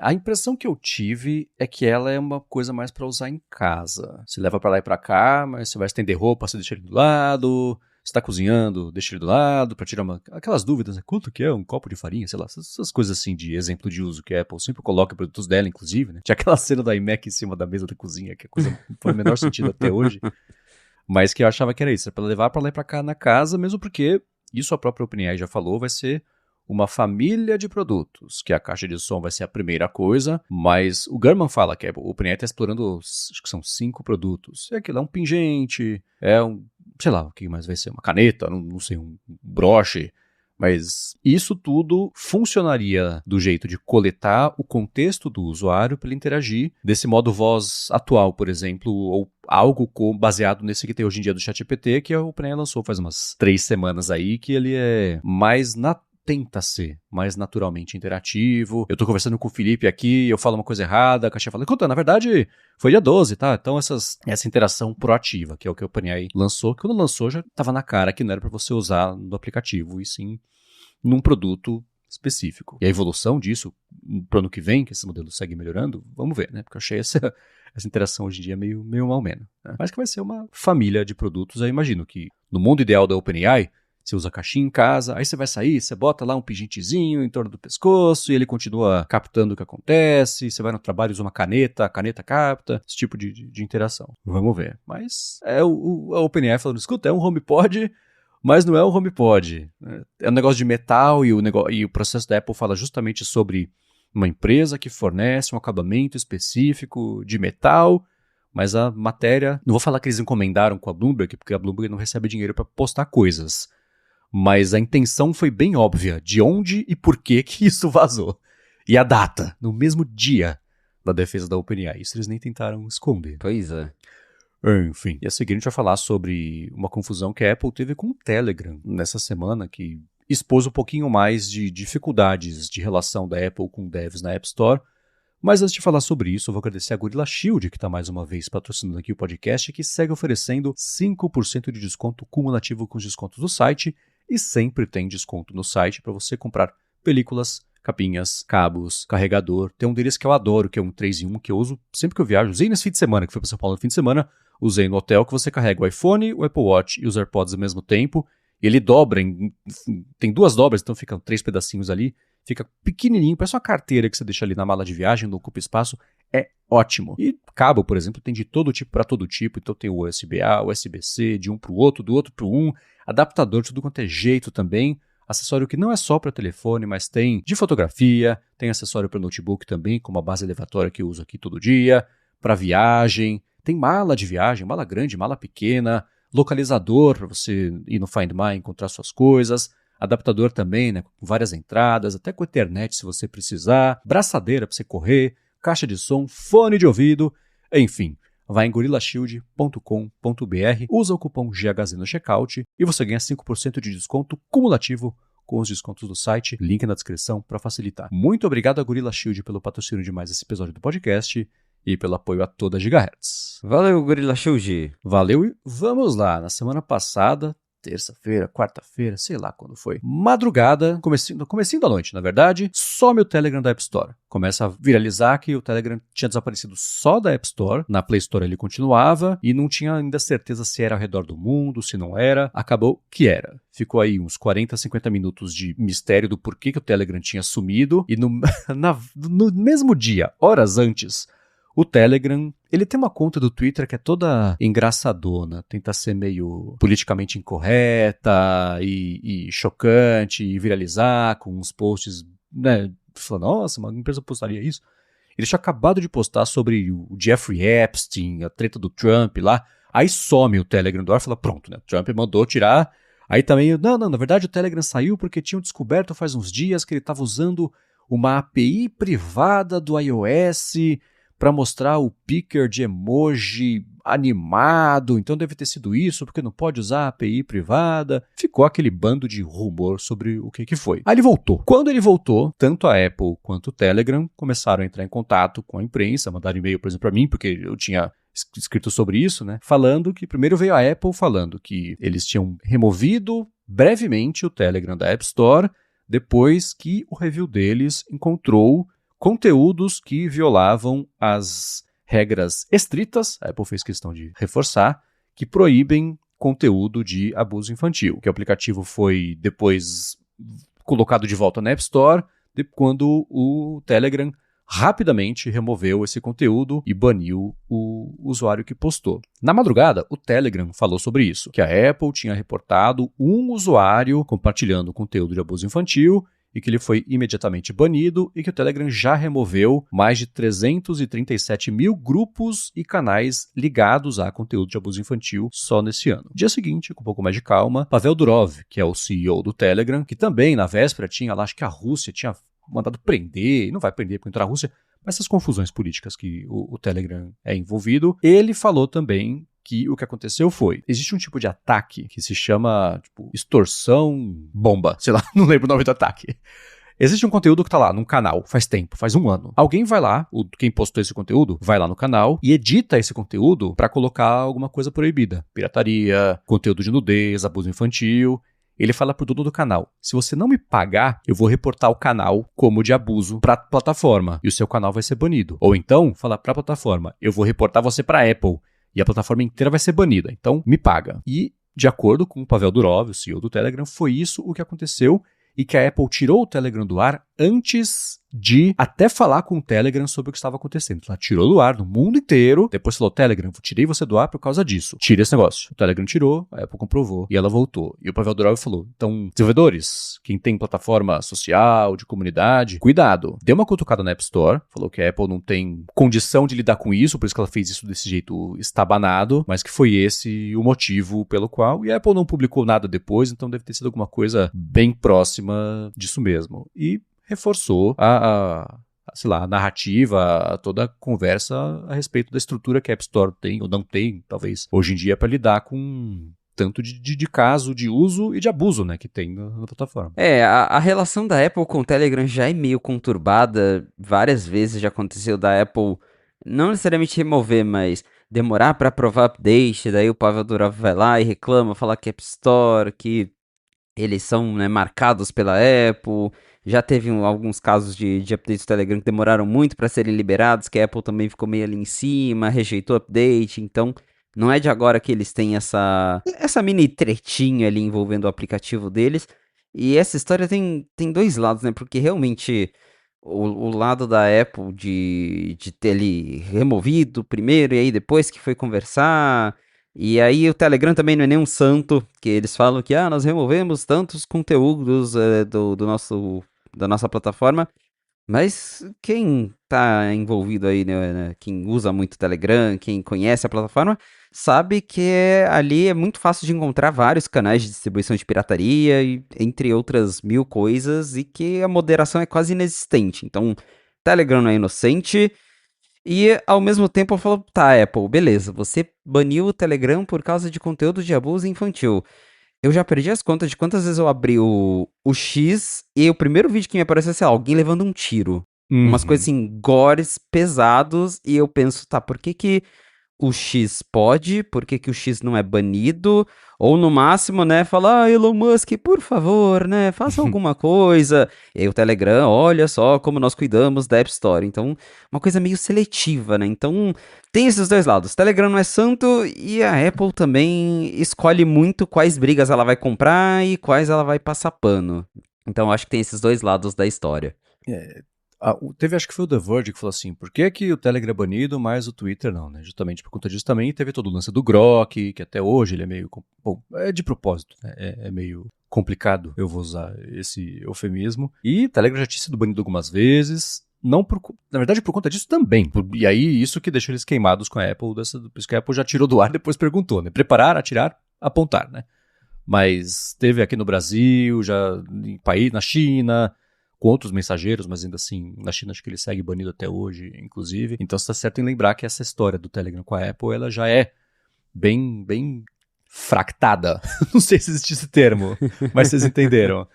A impressão que eu tive é que ela é uma coisa mais pra usar em casa. Você leva pra lá e pra cá, mas você vai estender roupa, você deixa ele do lado. Você tá cozinhando, deixa ele do lado pra tirar aquelas dúvidas, né? Quanto que é um copo de farinha, sei lá, essas coisas assim de exemplo de uso que a Apple sempre coloca em produtos dela, inclusive, né? Tinha aquela cena da iMac em cima da mesa da cozinha, que a coisa não faz o menor sentido até hoje, mas que eu achava que era isso, é pra levar pra lá e pra cá na casa, mesmo porque, isso a própria OpenAI já falou, vai ser uma família de produtos, que a caixa de som vai ser a primeira coisa, mas o Gurman fala que o OpenAI está explorando, acho que são 5 produtos. É aquilo, é um pingente, sei lá, o que mais vai ser? Uma caneta, não sei, um broche. Mas isso tudo funcionaria do jeito de coletar o contexto do usuário para ele interagir desse modo voz atual, por exemplo, ou algo baseado nesse que tem hoje em dia do ChatGPT, que o OpenAI lançou faz umas 3 semanas aí, que ele é mais tenta ser mais naturalmente interativo. Eu tô conversando com o Felipe aqui, eu falo uma coisa errada, a caixinha fala, escuta, na verdade foi dia 12, tá? Então essa interação proativa, que é o que o OpenAI lançou, que quando lançou já tava na cara que não era para você usar no aplicativo, e sim num produto específico. E a evolução disso, pro ano que vem, que esse modelo segue melhorando, vamos ver, né? Porque eu achei essa interação hoje em dia meio mal menos. Né? Mas que vai ser uma família de produtos, eu imagino que no mundo ideal da OpenAI, você usa a caixinha em casa, aí você vai sair, você bota lá um pingentezinho em torno do pescoço e ele continua captando o que acontece. Você vai no trabalho, usa uma caneta, a caneta capta, esse tipo de interação. Vamos ver. Mas a OpenAI falando, escuta, é um HomePod, mas não é um HomePod. É um negócio de metal e o processo da Apple fala justamente sobre uma empresa que fornece um acabamento específico de metal, mas a matéria... Não vou falar que eles encomendaram com a Bloomberg, porque a Bloomberg não recebe dinheiro para postar coisas. Mas a intenção foi bem óbvia de onde e por que isso vazou. E a data, no mesmo dia da defesa da OpenAI. Isso eles nem tentaram esconder. Pois é. Enfim, e a seguir a gente vai falar sobre uma confusão que a Apple teve com o Telegram nessa semana, que expôs um pouquinho mais de dificuldades de relação da Apple com devs na App Store. Mas antes de falar sobre isso, eu vou agradecer a Gorilla Shield, que está mais uma vez patrocinando aqui o podcast, que segue oferecendo 5% de desconto cumulativo com os descontos do site, e sempre tem desconto no site para você comprar películas, capinhas, cabos, carregador. Tem um deles que eu adoro, que é um 3 em 1, que eu uso sempre que eu viajo. Usei nesse fim de semana, que foi para São Paulo no fim de semana. Usei no hotel, que você carrega o iPhone, o Apple Watch e os AirPods ao mesmo tempo. E ele dobra, tem 2 dobras, então ficam 3 pedacinhos ali. fica pequenininho, parece uma carteira que você deixa ali na mala de viagem, não ocupa espaço, é ótimo. E cabo, por exemplo, tem de todo tipo para todo tipo, então tem o USB-A, USB-C, de um para o outro, do outro para um, adaptador de tudo quanto é jeito também, acessório que não é só para telefone, mas tem de fotografia, tem acessório para notebook também, com uma base elevatória que eu uso aqui todo dia, para viagem, tem mala de viagem, mala grande, mala pequena, localizador para você ir no Find My e encontrar suas coisas, adaptador também, né, com várias entradas, até com Ethernet se você precisar, braçadeira para você correr, caixa de som, fone de ouvido, enfim. Vai em gorillashield.com.br, usa o cupom GHZ no checkout e você ganha 5% de desconto cumulativo com os descontos do site, link na descrição para facilitar. Muito obrigado a Gorilla Shield pelo patrocínio de mais esse episódio do podcast e pelo apoio a toda a Gigahertz. Valeu, Gorilla Shield. Valeu e vamos lá. Na semana passada, terça-feira, quarta-feira, sei lá quando foi, madrugada, comecinho da noite, na verdade, some o Telegram da App Store. Começa a viralizar que o Telegram tinha desaparecido só da App Store, na Play Store ele continuava e não tinha ainda certeza se era ao redor do mundo, se não era. Acabou que era. Ficou aí uns 40, 50 minutos de mistério do porquê que o Telegram tinha sumido e no mesmo dia, horas antes, o Telegram, ele tem uma conta do Twitter que é toda engraçadona, tenta ser meio politicamente incorreta e chocante e viralizar com uns posts, né, falando, nossa, uma empresa postaria isso. Ele tinha acabado de postar sobre o Jeffrey Epstein, a treta do Trump lá, aí some o Telegram do ar e fala, pronto, né, o Trump mandou tirar, aí também, não, na verdade o Telegram saiu porque tinham descoberto faz uns dias que ele estava usando uma API privada do iOS para mostrar o picker de emoji animado, então deve ter sido isso, porque não pode usar a API privada. Ficou aquele bando de rumor sobre o que foi. Aí ele voltou. Quando ele voltou, tanto a Apple quanto o Telegram começaram a entrar em contato com a imprensa, mandaram e-mail, por exemplo, para mim, porque eu tinha escrito sobre isso, né? Falando que, primeiro veio a Apple falando que eles tinham removido brevemente o Telegram da App Store, depois que o review deles encontrou conteúdos que violavam as regras estritas, a Apple fez questão de reforçar, que proíbem conteúdo de abuso infantil. Que o aplicativo foi depois colocado de volta na App Store, quando o Telegram rapidamente removeu esse conteúdo e baniu o usuário que postou. Na madrugada, o Telegram falou sobre isso, que a Apple tinha reportado um usuário compartilhando conteúdo de abuso infantil e que ele foi imediatamente banido e que o Telegram já removeu mais de 337 mil grupos e canais ligados a conteúdo de abuso infantil só nesse ano. Dia seguinte, com um pouco mais de calma, Pavel Durov, que é o CEO do Telegram, que também na véspera tinha lá, acho que a Rússia tinha mandado prender, não vai prender porque entrou a Rússia, mas essas confusões políticas que o Telegram é envolvido, ele falou também que o que aconteceu foi, existe um tipo de ataque que se chama, tipo, extorsão bomba, sei lá, não lembro o nome do ataque. Existe um conteúdo que tá lá num canal faz tempo, faz um ano. Alguém vai lá, quem postou esse conteúdo, vai lá no canal e edita esse conteúdo pra colocar alguma coisa proibida. Pirataria, conteúdo de nudez, abuso infantil. Ele fala pro dono do canal, se você não me pagar, eu vou reportar o canal como de abuso pra plataforma e o seu canal vai ser banido. Ou então, fala pra plataforma, eu vou reportar você pra Apple e a plataforma inteira vai ser banida, então me paga. E, de acordo com o Pavel Durov, o CEO do Telegram, foi isso o que aconteceu e que a Apple tirou o Telegram do ar antes de até falar com o Telegram sobre o que estava acontecendo. Ela tirou do ar no mundo inteiro, depois falou, Telegram, tirei você do ar por causa disso. Tira esse negócio. O Telegram tirou, a Apple comprovou e ela voltou. E o Pavel Durov falou, então, desenvolvedores, quem tem plataforma social, de comunidade, cuidado. Deu uma cutucada na App Store, falou que a Apple não tem condição de lidar com isso, por isso que ela fez isso desse jeito estabanado, mas que foi esse o motivo pelo qual, e a Apple não publicou nada depois, então deve ter sido alguma coisa bem próxima disso mesmo. E reforçou sei lá, a narrativa, toda a conversa a respeito da estrutura que a App Store tem, ou não tem, talvez, hoje em dia, para lidar com tanto de caso de uso e de abuso, né, que tem na plataforma. A relação da Apple com o Telegram já é meio conturbada, várias vezes já aconteceu da Apple não necessariamente remover, mas demorar para aprovar update, daí o Pavel Durov vai lá e reclama, fala que App Store, que eles são, né, marcados pela Apple. Já teve alguns casos de updates do Telegram que demoraram muito para serem liberados, que a Apple também ficou meio ali em cima, rejeitou o update, então não é de agora que eles têm essa mini tretinha ali envolvendo o aplicativo deles. E essa história tem dois lados, né? Porque realmente o lado da Apple de ter ele removido primeiro e aí depois que foi conversar. E aí o Telegram também não é nenhum santo, que eles falam que nós removemos tantos conteúdos do nosso, da nossa plataforma. Mas quem tá envolvido aí, né, quem usa muito o Telegram, quem conhece a plataforma, sabe que ali é muito fácil de encontrar vários canais de distribuição de pirataria, e, entre outras mil coisas, e que a moderação é quase inexistente. Então, Telegram não é inocente, e ao mesmo tempo eu falo, tá, Apple, beleza, você baniu o Telegram por causa de conteúdo de abuso infantil. Eu já perdi as contas de quantas vezes eu abri o X e o primeiro vídeo que me apareceu, sei lá, alguém levando um tiro. Umas coisas Uhum. assim, gores pesados, e eu penso, tá, por que que o X pode, por que que o X não é banido? Ou no máximo, né, falar, Elon Musk, por favor, né, faça alguma coisa. E aí o Telegram, olha só como nós cuidamos da App Store. Então, uma coisa meio seletiva, né? Então, tem esses dois lados. O Telegram não é santo e a Apple também escolhe muito quais brigas ela vai comprar e quais ela vai passar pano. Então, acho que tem esses dois lados da história. Teve, acho que foi o The Verge que falou assim, por que que o Telegram é banido, mas o Twitter não, né? Justamente por conta disso também teve todo o lance do Grok, que até hoje ele é meio... Bom, é de propósito, né? É meio complicado, eu vou usar esse eufemismo. E o Telegram já tinha sido banido algumas vezes, não na verdade por conta disso também. E aí isso que deixou eles queimados com a Apple, por isso que a Apple já tirou do ar e depois perguntou, né? Preparar, atirar, apontar, né? Mas teve aqui no Brasil, já em país, na China, com outros mensageiros, mas ainda assim, na China acho que ele segue banido até hoje, inclusive. Então está certo em lembrar que essa história do Telegram com a Apple, ela já é bem fractada. Não sei se existe esse termo, mas vocês entenderam.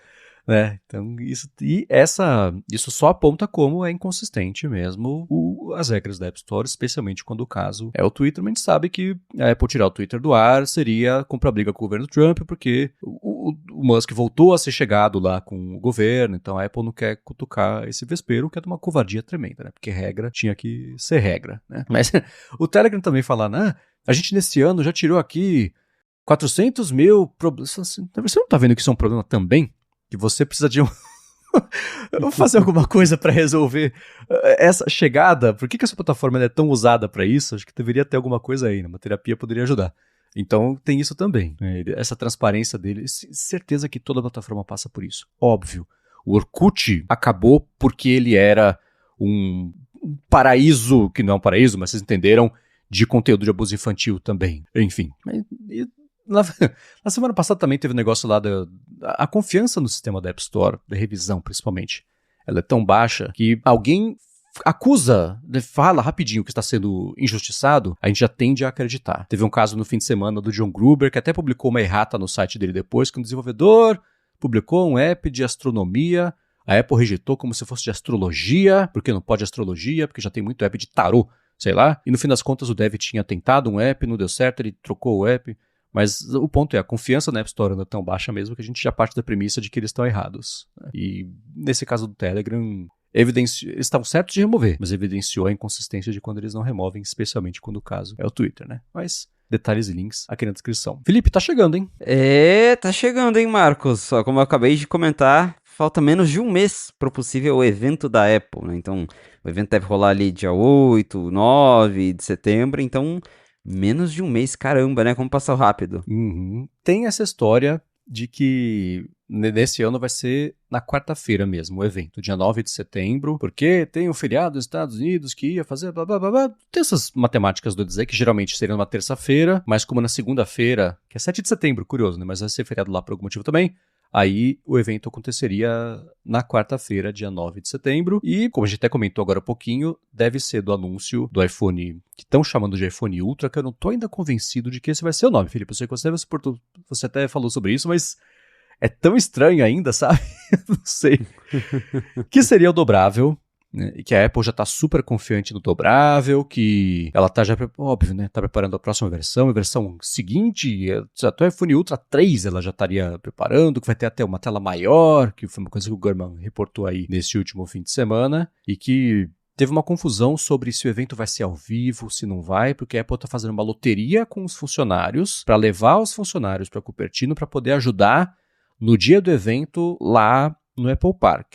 Né? Então, isso só aponta como é inconsistente mesmo as regras da App Store, especialmente quando o caso é o Twitter. Mas a gente sabe que a Apple tirar o Twitter do ar seria comprar briga com o governo Trump, porque o Musk voltou a ser chegado lá com o governo, então a Apple não quer cutucar esse vespeiro, que é de uma covardia tremenda, né? Porque regra tinha que ser regra, né? Mas o Telegram também fala, né? A gente nesse ano já tirou aqui 400 mil problemas. Você não tá vendo que isso é um problema também? Que você precisa de fazer alguma coisa para resolver essa chegada. Por que essa plataforma é tão usada para isso? Acho que deveria ter alguma coisa aí, né? Uma terapia poderia ajudar. Então tem isso também, né? Essa transparência dele, certeza que toda plataforma passa por isso. Óbvio. O Orkut acabou porque ele era um paraíso, que não é um paraíso, mas vocês entenderam, de conteúdo de abuso infantil também. Enfim. Na semana passada também teve um negócio lá a confiança no sistema da App Store, da revisão principalmente. Ela é tão baixa que alguém acusa, fala rapidinho que está sendo injustiçado, a gente já tende a acreditar. Teve um caso no fim de semana do John Gruber, que até publicou uma errata no site dele depois, que um desenvolvedor publicou um app de astronomia, a Apple rejeitou como se fosse de astrologia, porque não pode astrologia, porque já tem muito app de tarô, sei lá, e no fim das contas o dev tinha tentado um app, não deu certo, ele trocou o app. Mas o ponto é, a confiança na App Store anda tão baixa mesmo que a gente já parte da premissa de que eles estão errados. E nesse caso do Telegram, eles estavam certos de remover, mas evidenciou a inconsistência de quando eles não removem, especialmente quando o caso é o Twitter, né? Mas detalhes e links aqui na descrição. Felipe, tá chegando, hein? Tá chegando, hein, Marcos? Só como eu acabei de comentar, falta menos de um mês para o possível evento da Apple, né? Então, o evento deve rolar ali dia 8, 9 de setembro, então menos de um mês, caramba, né? Como passou rápido. Uhum. Tem essa história de que nesse ano vai ser na quarta-feira mesmo o evento, dia 9 de setembro, porque tem um feriado nos Estados Unidos que ia fazer blá blá blá blá. Tem essas matemáticas do dizer que geralmente seria numa terça-feira, mas como na segunda-feira, que é 7 de setembro, curioso, né? Mas vai ser feriado lá por algum motivo também. Aí o evento aconteceria na quarta-feira, dia 9 de setembro. E, como a gente até comentou agora há pouquinho, deve ser do anúncio do iPhone, que estão chamando de iPhone Ultra, que eu não tô ainda convencido de que esse vai ser o nome, Felipe. Eu sei que você até falou sobre isso, mas é tão estranho ainda, sabe? Não sei. Que seria o dobrável. Né, e que a Apple já está super confiante no dobrável, que ela está já, óbvio, né, tá preparando a próxima versão, a versão seguinte, até o iPhone Ultra 3 ela já estaria preparando, que vai ter até uma tela maior, que foi uma coisa que o Gurman reportou aí nesse último fim de semana, e que teve uma confusão sobre se o evento vai ser ao vivo, se não vai, porque a Apple está fazendo uma loteria com os funcionários, para levar os funcionários para Cupertino para poder ajudar no dia do evento lá no Apple Park.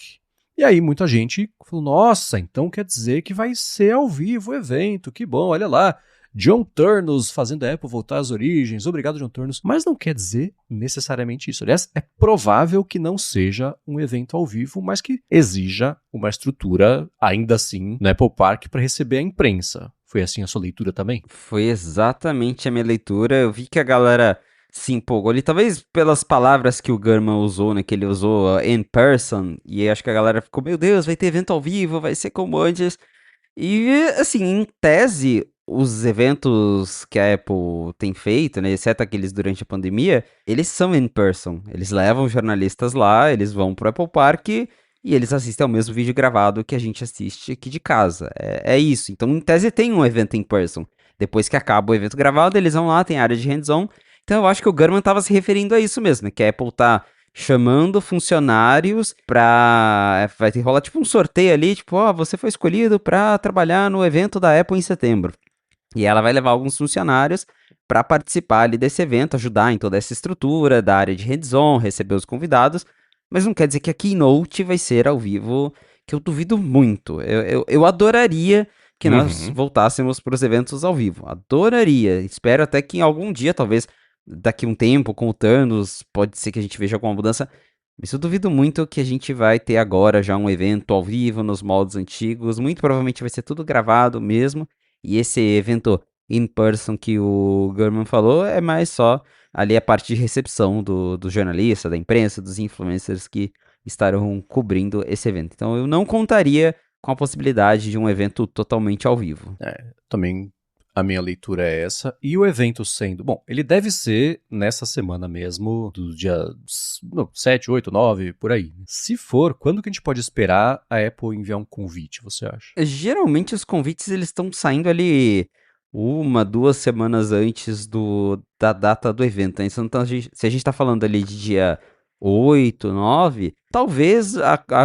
E aí muita gente falou, nossa, então quer dizer que vai ser ao vivo o evento, que bom, olha lá. John Turnus fazendo a Apple voltar às origens, obrigado John Turnus, mas não quer dizer necessariamente isso. Aliás, é provável que não seja um evento ao vivo, mas que exija uma estrutura, ainda assim, no Apple Park para receber a imprensa. Foi assim a sua leitura também? Foi exatamente a minha leitura. Eu vi que a galera se empolgou ali, talvez pelas palavras que o Gurman usou, né? Que ele usou in person, e acho que a galera ficou, meu Deus, vai ter evento ao vivo, vai ser como antes. E, assim, em tese, os eventos que a Apple tem feito, né, exceto aqueles durante a pandemia, eles são in person. Eles levam jornalistas lá, eles vão pro Apple Park e eles assistem ao mesmo vídeo gravado que a gente assiste aqui de casa. É isso. Então, em tese, tem um evento in person. Depois que acaba o evento gravado, eles vão lá, tem área de hands-on. Então, eu acho que o Gurman estava se referindo a isso mesmo, né, que a Apple tá chamando funcionários pra... Vai ter rolar tipo um sorteio ali, tipo, ó, você foi escolhido pra trabalhar no evento da Apple em setembro. E ela vai levar alguns funcionários pra participar ali desse evento, ajudar em toda essa estrutura da área de hands-on, receber os convidados, mas não quer dizer que a keynote vai ser ao vivo, que eu duvido muito. Eu adoraria que nós voltássemos para os eventos ao vivo. Adoraria. Espero até que em algum dia, talvez daqui um tempo, com o Thanos, pode ser que a gente veja alguma mudança. Mas eu duvido muito que a gente vai ter agora já um evento ao vivo nos moldes antigos. Muito provavelmente vai ser tudo gravado mesmo. E esse evento in person que o Gurman falou é mais só ali a parte de recepção do jornalista, da imprensa, dos influencers que estarão cobrindo esse evento. Então eu não contaria com a possibilidade de um evento totalmente ao vivo. Também a minha leitura é essa. E o evento sendo... Bom, ele deve ser nessa semana mesmo, do dia 7, 8, 9, por aí. Se for, quando que a gente pode esperar a Apple enviar um convite, você acha? Geralmente os convites eles estão saindo ali 1, 2 semanas antes da data do evento, né? Então, se a gente tá falando ali de dia 8, 9, talvez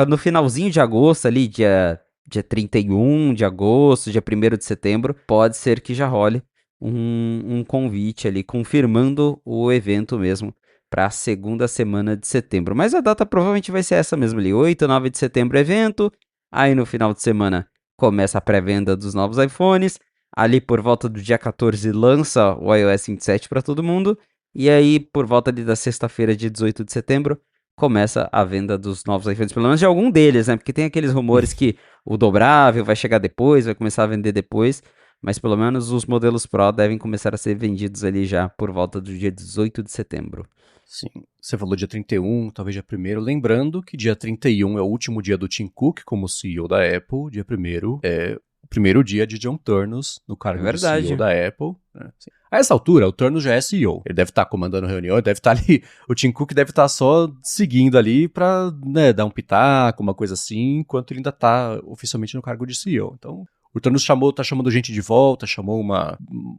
no finalzinho de agosto ali, dia 31 de agosto, dia 1º de setembro, pode ser que já role um convite ali, confirmando o evento mesmo para a segunda semana de setembro. Mas a data provavelmente vai ser essa mesmo ali, 8, 9 de setembro evento, aí no final de semana começa a pré-venda dos novos iPhones, ali por volta do dia 14 lança o iOS 27 para todo mundo, e aí por volta ali da sexta-feira, dia 18 de setembro, começa a venda dos novos iPhones, pelo menos de algum deles, né? Porque tem aqueles rumores que o dobrável vai chegar depois, vai começar a vender depois, mas pelo menos os modelos Pro devem começar a ser vendidos ali já por volta do dia 18 de setembro. Sim, você falou dia 31, talvez dia 1º, lembrando que dia 31 é o último dia do Tim Cook como CEO da Apple, dia 1º é o primeiro dia de John Turnus no cargo de CEO da Apple. Né? A essa altura, o Turnus já é CEO, ele deve estar comandando reunião, ele deve estar ali, o Tim Cook deve estar só seguindo ali para, né, dar um pitaco, uma coisa assim, enquanto ele ainda está oficialmente no cargo de CEO. Então, o Turnus tá chamando gente de volta, chamou uma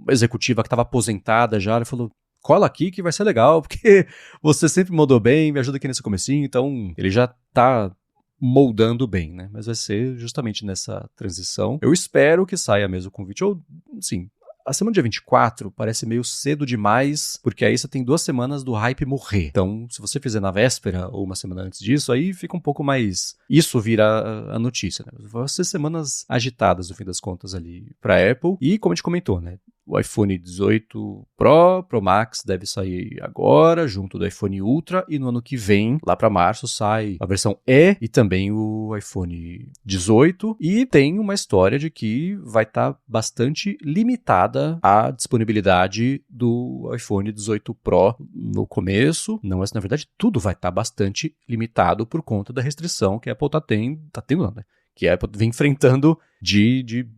executiva que estava aposentada já, ele falou, cola aqui que vai ser legal, porque você sempre mandou bem, me ajuda aqui nesse comecinho, então ele já tá moldando bem, né? Mas vai ser justamente nessa transição. Eu espero que saia mesmo o convite, ou, sim, a semana dia 24 parece meio cedo demais, porque aí você tem 2 semanas do hype morrer. Então, se você fizer na véspera ou uma semana antes disso, aí fica um pouco mais... Isso vira a notícia, né? Vão ser semanas agitadas, no fim das contas, ali pra Apple. E, como a gente comentou, né? O iPhone 18 Pro Max deve sair agora, junto do iPhone Ultra, e no ano que vem, lá para março, sai a versão E e também o iPhone 18. E tem uma história de que vai estar bastante limitada a disponibilidade do iPhone 18 Pro no começo. Não, mas na verdade tudo vai estar bastante limitado por conta da restrição que a Apple tá tendo não, né? Que a Apple vem enfrentando de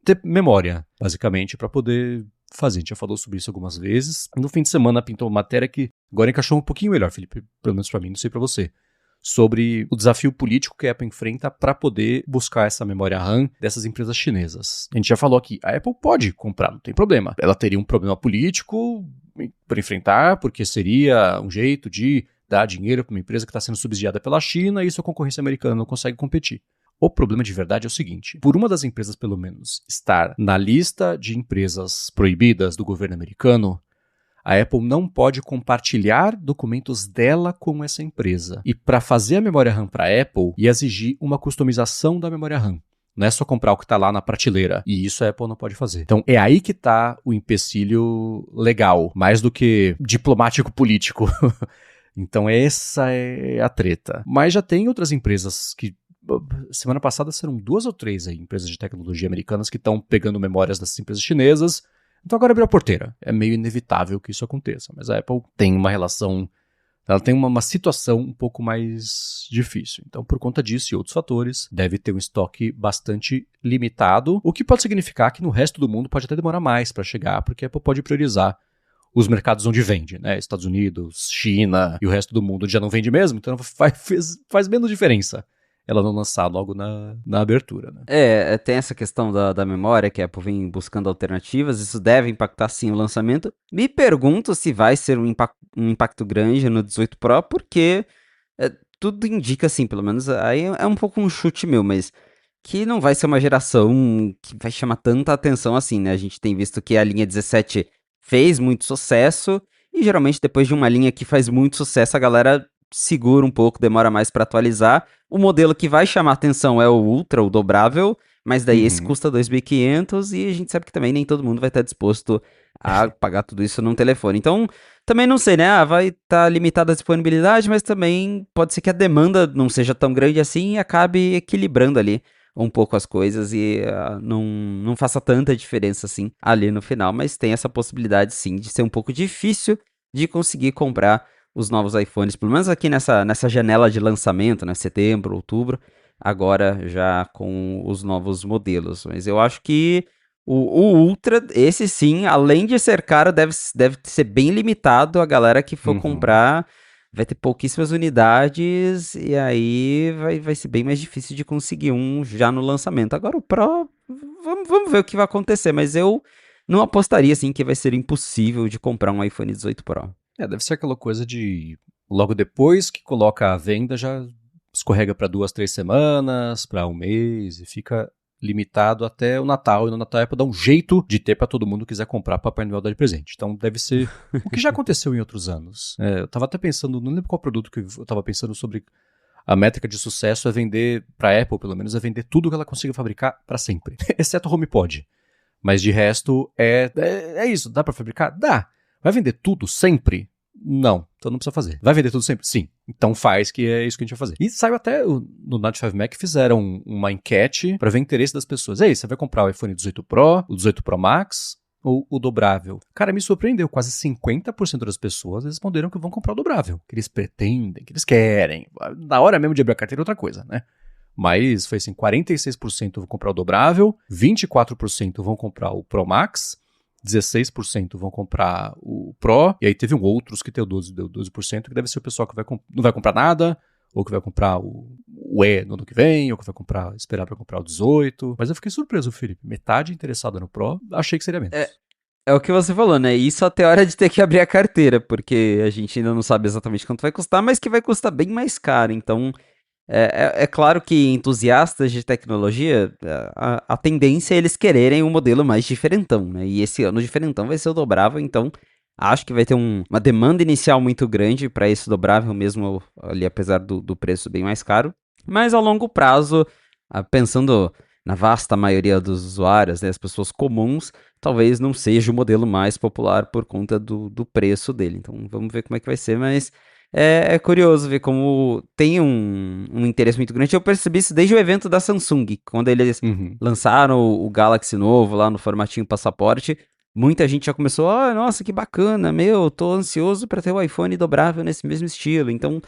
ter memória, basicamente, para poder fazer. A gente já falou sobre isso algumas vezes. No fim de semana pintou uma matéria que agora encaixou um pouquinho melhor, Felipe, pelo menos para mim, não sei para você, sobre o desafio político que a Apple enfrenta para poder buscar essa memória RAM dessas empresas chinesas. A gente já falou aqui, a Apple pode comprar, não tem problema. Ela teria um problema político para enfrentar, porque seria um jeito de dar dinheiro para uma empresa que está sendo subsidiada pela China e isso a concorrência americana não consegue competir. O problema de verdade é o seguinte, por uma das empresas pelo menos estar na lista de empresas proibidas do governo americano, a Apple não pode compartilhar documentos dela com essa empresa. E para fazer a memória RAM para a Apple, ia exigir uma customização da memória RAM. Não é só comprar o que está lá na prateleira. E isso a Apple não pode fazer. Então é aí que está o empecilho legal, mais do que diplomático-político. Então essa é a treta. Mas já tem outras empresas que... Semana passada serão 2 ou 3 aí, empresas de tecnologia americanas que estão pegando memórias dessas empresas chinesas. Então agora abriu a porteira. É meio inevitável que isso aconteça. Mas a Apple tem uma relação... Ela tem uma situação um pouco mais difícil. Então, por conta disso e outros fatores, deve ter um estoque bastante limitado, o que pode significar que no resto do mundo pode até demorar mais para chegar, porque a Apple pode priorizar os mercados onde vende, né? Estados Unidos, China e o resto do mundo já não vende mesmo, então faz menos diferença ela não lançar logo na abertura, né? Tem essa questão da memória, que a Apple vem buscando alternativas, isso deve impactar sim o lançamento. Me pergunto se vai ser um impacto grande no 18 Pro, porque tudo indica assim, pelo menos aí é um pouco um chute meu, mas que não vai ser uma geração que vai chamar tanta atenção assim, né? A gente tem visto que a linha 17 fez muito sucesso, e geralmente depois de uma linha que faz muito sucesso, a galera segura um pouco, demora mais para atualizar. O modelo que vai chamar atenção é o Ultra, o dobrável, mas daí esse custa 2.500 e a gente sabe que também nem todo mundo vai estar disposto a pagar tudo isso num telefone. Então, também não sei, né? Vai estar limitada a disponibilidade, mas também pode ser que a demanda não seja tão grande assim e acabe equilibrando ali um pouco as coisas e não faça tanta diferença assim ali no final. Mas tem essa possibilidade sim de ser um pouco difícil de conseguir comprar os novos iPhones, pelo menos aqui nessa janela de lançamento, né, setembro, outubro, agora já com os novos modelos. Mas eu acho que o Ultra, esse sim, além de ser caro, deve ser bem limitado. A galera que for comprar vai ter pouquíssimas unidades e aí vai ser bem mais difícil de conseguir um já no lançamento. Agora o Pro, vamos ver o que vai acontecer, mas eu não apostaria assim que vai ser impossível de comprar um iPhone 18 Pro. Deve ser aquela coisa de logo depois que coloca a venda já escorrega para 2, 3 semanas, para um mês e fica limitado até o Natal. E no Natal é para dar um jeito de ter para todo mundo que quiser comprar Papai Noel dar de presente. Então deve ser o que já aconteceu em outros anos. Eu tava até pensando, não lembro qual produto que eu tava pensando sobre a métrica de sucesso é vender, para Apple pelo menos, é vender tudo que ela consiga fabricar para sempre, exceto o HomePod. Mas de resto é isso, dá para fabricar? Dá. Vai vender tudo sempre? Não, então não precisa fazer. Vai vender tudo sempre? Sim. Então faz, que é isso que a gente vai fazer. E saiu até no 95 Mac, fizeram uma enquete para ver o interesse das pessoas. Ei, você vai comprar o iPhone 18 Pro, o 18 Pro Max ou o dobrável? Cara, me surpreendeu. Quase 50% das pessoas responderam que vão comprar o dobrável. Que eles pretendem, que eles querem. Na hora mesmo de abrir a carteira é outra coisa, né? Mas foi assim, 46% vão comprar o dobrável, 24% vão comprar o Pro Max, 16% vão comprar o Pro, e aí teve outros que deu 12%, que deve ser o pessoal que não vai comprar nada, ou que vai comprar o E no ano que vem, ou que vai esperar para comprar o 18. Mas eu fiquei surpreso, Felipe. Metade interessada no Pro, achei que seria menos. É o que você falou, né? Isso até a hora de ter que abrir a carteira, porque a gente ainda não sabe exatamente quanto vai custar, mas que vai custar bem mais caro. Então, é claro que entusiastas de tecnologia, a tendência é eles quererem um modelo mais diferentão, né? E esse ano o diferentão vai ser o dobrável, então acho que vai ter uma demanda inicial muito grande para esse dobrável mesmo ali, apesar do preço bem mais caro. Mas ao longo prazo, pensando na vasta maioria dos usuários, né, as pessoas comuns, talvez não seja o modelo mais popular por conta do preço dele. Então vamos ver como é que vai ser, mas é curioso ver como tem um interesse muito grande. Eu percebi isso desde o evento da Samsung, quando eles lançaram o Galaxy novo lá no formatinho passaporte. Muita gente já começou, nossa, que bacana, tô ansioso para ter o iPhone dobrável nesse mesmo estilo. Então,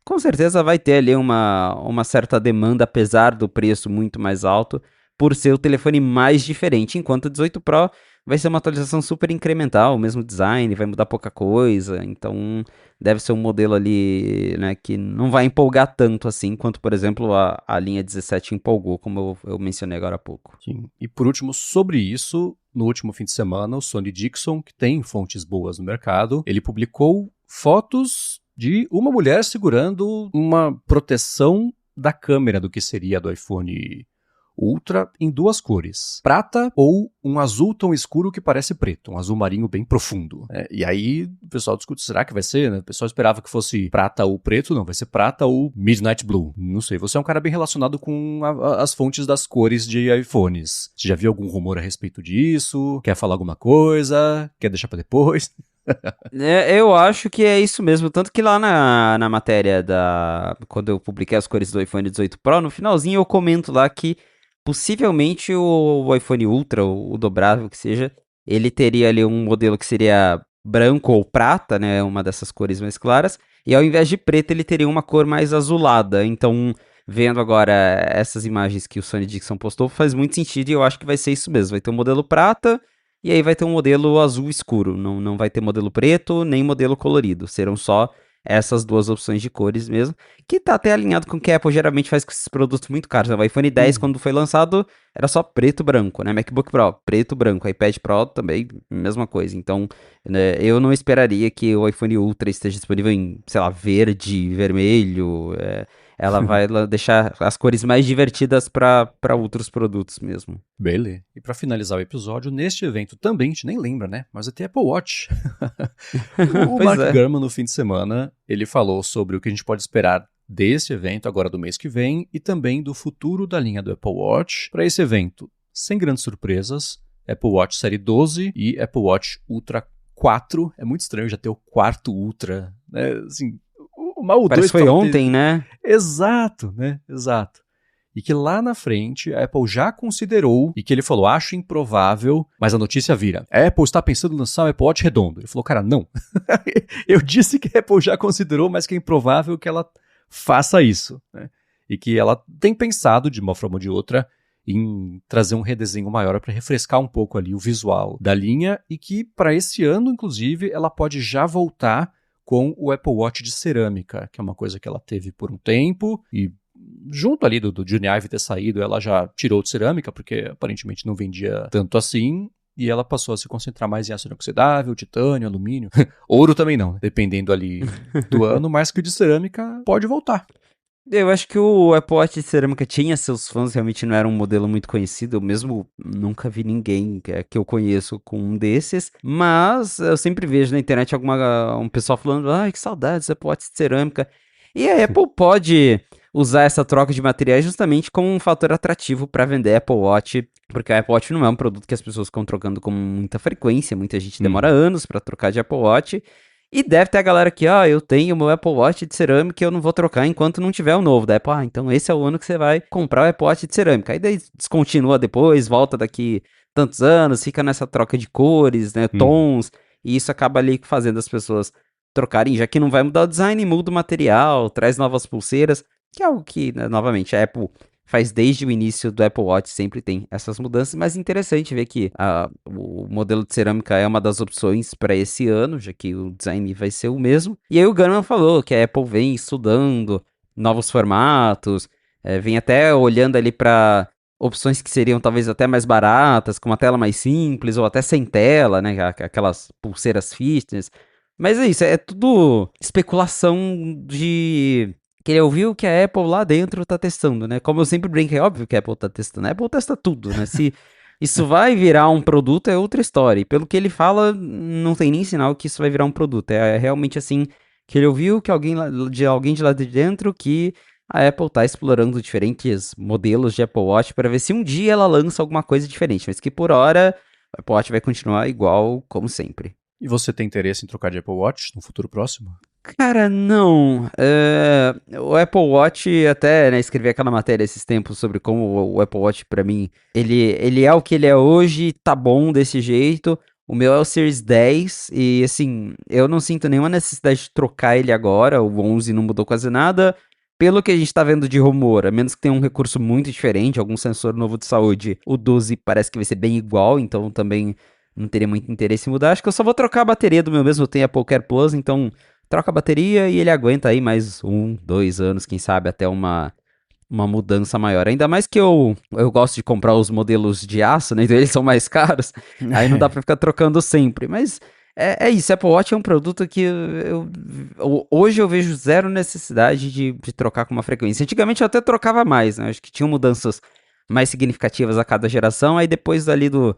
com certeza vai ter ali uma certa demanda, apesar do preço muito mais alto, por ser o telefone mais diferente, enquanto o 18 Pro vai ser uma atualização super incremental, o mesmo design, vai mudar pouca coisa, então deve ser um modelo ali, né, que não vai empolgar tanto assim, quanto, por exemplo, a linha 17 empolgou, como eu mencionei agora há pouco. Sim. E por último, sobre isso, no último fim de semana, o Sonny Dixon, que tem fontes boas no mercado, ele publicou fotos de uma mulher segurando uma proteção da câmera do que seria do iPhone Ultra em 2 cores, prata ou um azul tão escuro que parece preto, um azul marinho bem profundo. E aí o pessoal discute, será que vai ser, né? O pessoal esperava que fosse prata ou preto, não, vai ser prata ou Midnight Blue. Não sei, você é um cara bem relacionado com as fontes das cores de iPhones. Você já viu algum rumor a respeito disso? Quer falar alguma coisa? Quer deixar pra depois? Eu acho que é isso mesmo, tanto que lá na matéria quando eu publiquei as cores do iPhone 18 Pro, no finalzinho eu comento lá que possivelmente o iPhone Ultra, o dobrável que seja, ele teria ali um modelo que seria branco ou prata, né, uma dessas cores mais claras, e ao invés de preto ele teria uma cor mais azulada, então vendo agora essas imagens que o Sony Dixon postou, faz muito sentido e eu acho que vai ser isso mesmo, vai ter um modelo prata, e aí vai ter um modelo azul escuro, não vai ter modelo preto, nem modelo colorido, serão só essas 2 opções de cores mesmo, que tá até alinhado com o que a Apple geralmente faz com esses produtos muito caros, né? O iPhone 10, quando foi lançado, era só preto e branco, né? MacBook Pro, preto e branco, iPad Pro também, mesma coisa. Então, né, eu não esperaria que o iPhone Ultra esteja disponível em, sei lá, verde, vermelho, ela vai deixar as cores mais divertidas para outros produtos mesmo. Beleza. E pra finalizar o episódio, neste evento também, a gente nem lembra, né? Mas vai ter Apple Watch. O Pois Mark é. Gurman, no fim de semana, ele falou sobre o que a gente pode esperar desse evento, agora do mês que vem, e também do futuro da linha do Apple Watch. Para esse evento, sem grandes surpresas, Apple Watch Série 12 e Apple Watch Ultra 4. É muito estranho já ter o quarto Ultra, né? Assim, o Parece 2 que foi ontem, né? Exato, né? Exato. E que lá na frente a Apple já considerou, e que ele falou, acho improvável, mas a notícia vira, a Apple está pensando em lançar um Apple Watch redondo. Ele falou, cara, não. Eu disse que a Apple já considerou, mas que é improvável que ela faça isso, né? E que ela tem pensado, de uma forma ou de outra, em trazer um redesenho maior para refrescar um pouco ali o visual da linha, e que para esse ano, inclusive, ela pode já voltar com o Apple Watch de cerâmica, que é uma coisa que ela teve por um tempo, e junto ali do Jony Ive ter saído, ela já tirou de cerâmica, porque aparentemente não vendia tanto assim, e ela passou a se concentrar mais em aço inoxidável, titânio, alumínio, ouro também não, né? Dependendo ali do ano, mas que o de cerâmica pode voltar. Eu acho que o Apple Watch de cerâmica tinha seus fãs, realmente não era um modelo muito conhecido, eu mesmo nunca vi ninguém que eu conheço com um desses, mas eu sempre vejo na internet um pessoal falando, ai, que saudades, Apple Watch de cerâmica, e a Apple pode usar essa troca de materiais justamente como um fator atrativo para vender Apple Watch, porque a Apple Watch não é um produto que as pessoas ficam trocando com muita frequência, muita gente demora anos para trocar de Apple Watch, e deve ter a galera que, eu tenho meu Apple Watch de cerâmica e eu não vou trocar enquanto não tiver o novo. Da Apple, então esse é o ano que você vai comprar o Apple Watch de cerâmica. Aí daí descontinua depois, volta daqui tantos anos, fica nessa troca de cores, né, tons, e isso acaba ali fazendo as pessoas trocarem, já que não vai mudar o design, muda o material, traz novas pulseiras, que é algo que, né, novamente, a Apple faz desde o início do Apple Watch, sempre tem essas mudanças, mas interessante ver que o modelo de cerâmica é uma das opções para esse ano, já que o design vai ser o mesmo. E aí o Gurman falou que a Apple vem estudando novos formatos, vem até olhando ali para opções que seriam talvez até mais baratas, com uma tela mais simples, ou até sem tela, né, aquelas pulseiras fitness. Mas é isso, é tudo especulação de que ele ouviu que a Apple lá dentro tá testando, né? Como eu sempre brinco, é óbvio que a Apple tá testando. A Apple testa tudo, né? Se isso vai virar um produto, é outra história. E pelo que ele fala, não tem nem sinal que isso vai virar um produto. É realmente assim, que ele ouviu que alguém de lá de dentro que a Apple tá explorando diferentes modelos de Apple Watch para ver se um dia ela lança alguma coisa diferente. Mas que por hora, o Apple Watch vai continuar igual como sempre. E você tem interesse em trocar de Apple Watch no futuro próximo? Cara, não. O Apple Watch, até, né, escrevi aquela matéria esses tempos sobre como o Apple Watch, pra mim, ele é o que ele é hoje, tá bom desse jeito. O meu é o Series 10 e, assim, eu não sinto nenhuma necessidade de trocar ele agora. O 11 não mudou quase nada. Pelo que a gente tá vendo de rumor, a menos que tenha um recurso muito diferente, algum sensor novo de saúde, o 12 parece que vai ser bem igual, então também não teria muito interesse em mudar. Acho que eu só vou trocar a bateria do meu mesmo. Eu tenho Apple Care Plus, então troca a bateria e ele aguenta aí mais 1, 2 anos, quem sabe, até uma mudança maior. Ainda mais que eu gosto de comprar os modelos de aço, né? Então eles são mais caros. Aí não dá pra ficar trocando sempre. Mas é isso, Apple Watch é um produto que hoje eu vejo zero necessidade de trocar com uma frequência. Antigamente eu até trocava mais, né? Acho que tinham mudanças mais significativas a cada geração. Aí depois ali do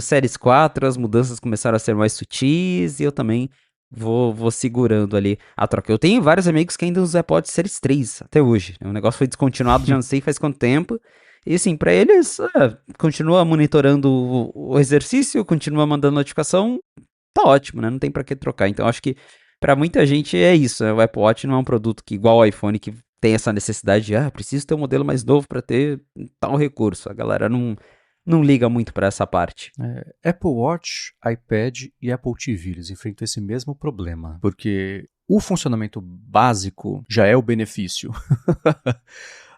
Series 4, as mudanças começaram a ser mais sutis e eu também vou segurando ali a troca. Eu tenho vários amigos que ainda usam Apple Watch Series 3 até hoje. O negócio foi descontinuado, já não sei faz quanto tempo. E assim, pra eles, continua monitorando o exercício, continua mandando notificação, tá ótimo, né? Não tem pra que trocar. Então acho que pra muita gente é isso, né? O Apple Watch não é um produto que, igual o iPhone, que tem essa necessidade de, preciso ter um modelo mais novo pra ter tal recurso. A galera não liga muito pra essa parte. Apple Watch, iPad e Apple TV, eles enfrentam esse mesmo problema, porque o funcionamento básico já é o benefício.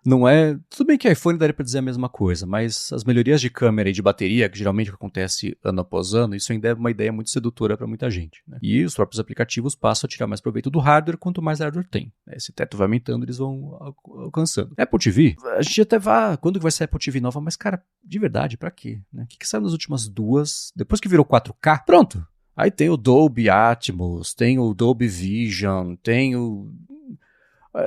Não é... Tudo bem que iPhone daria para dizer a mesma coisa, mas as melhorias de câmera e de bateria, que geralmente acontece ano após ano, isso ainda é uma ideia muito sedutora para muita gente, né? E os próprios aplicativos passam a tirar mais proveito do hardware quanto mais hardware tem. Esse teto vai aumentando, eles vão alcançando. Apple TV, a gente até vai... Quando vai ser Apple TV nova? Mas, cara, de verdade, pra quê? Né? O que saiu nas últimas duas? Depois que virou 4K, pronto! Aí tem o Dolby Atmos, tem o Dolby Vision, tem o...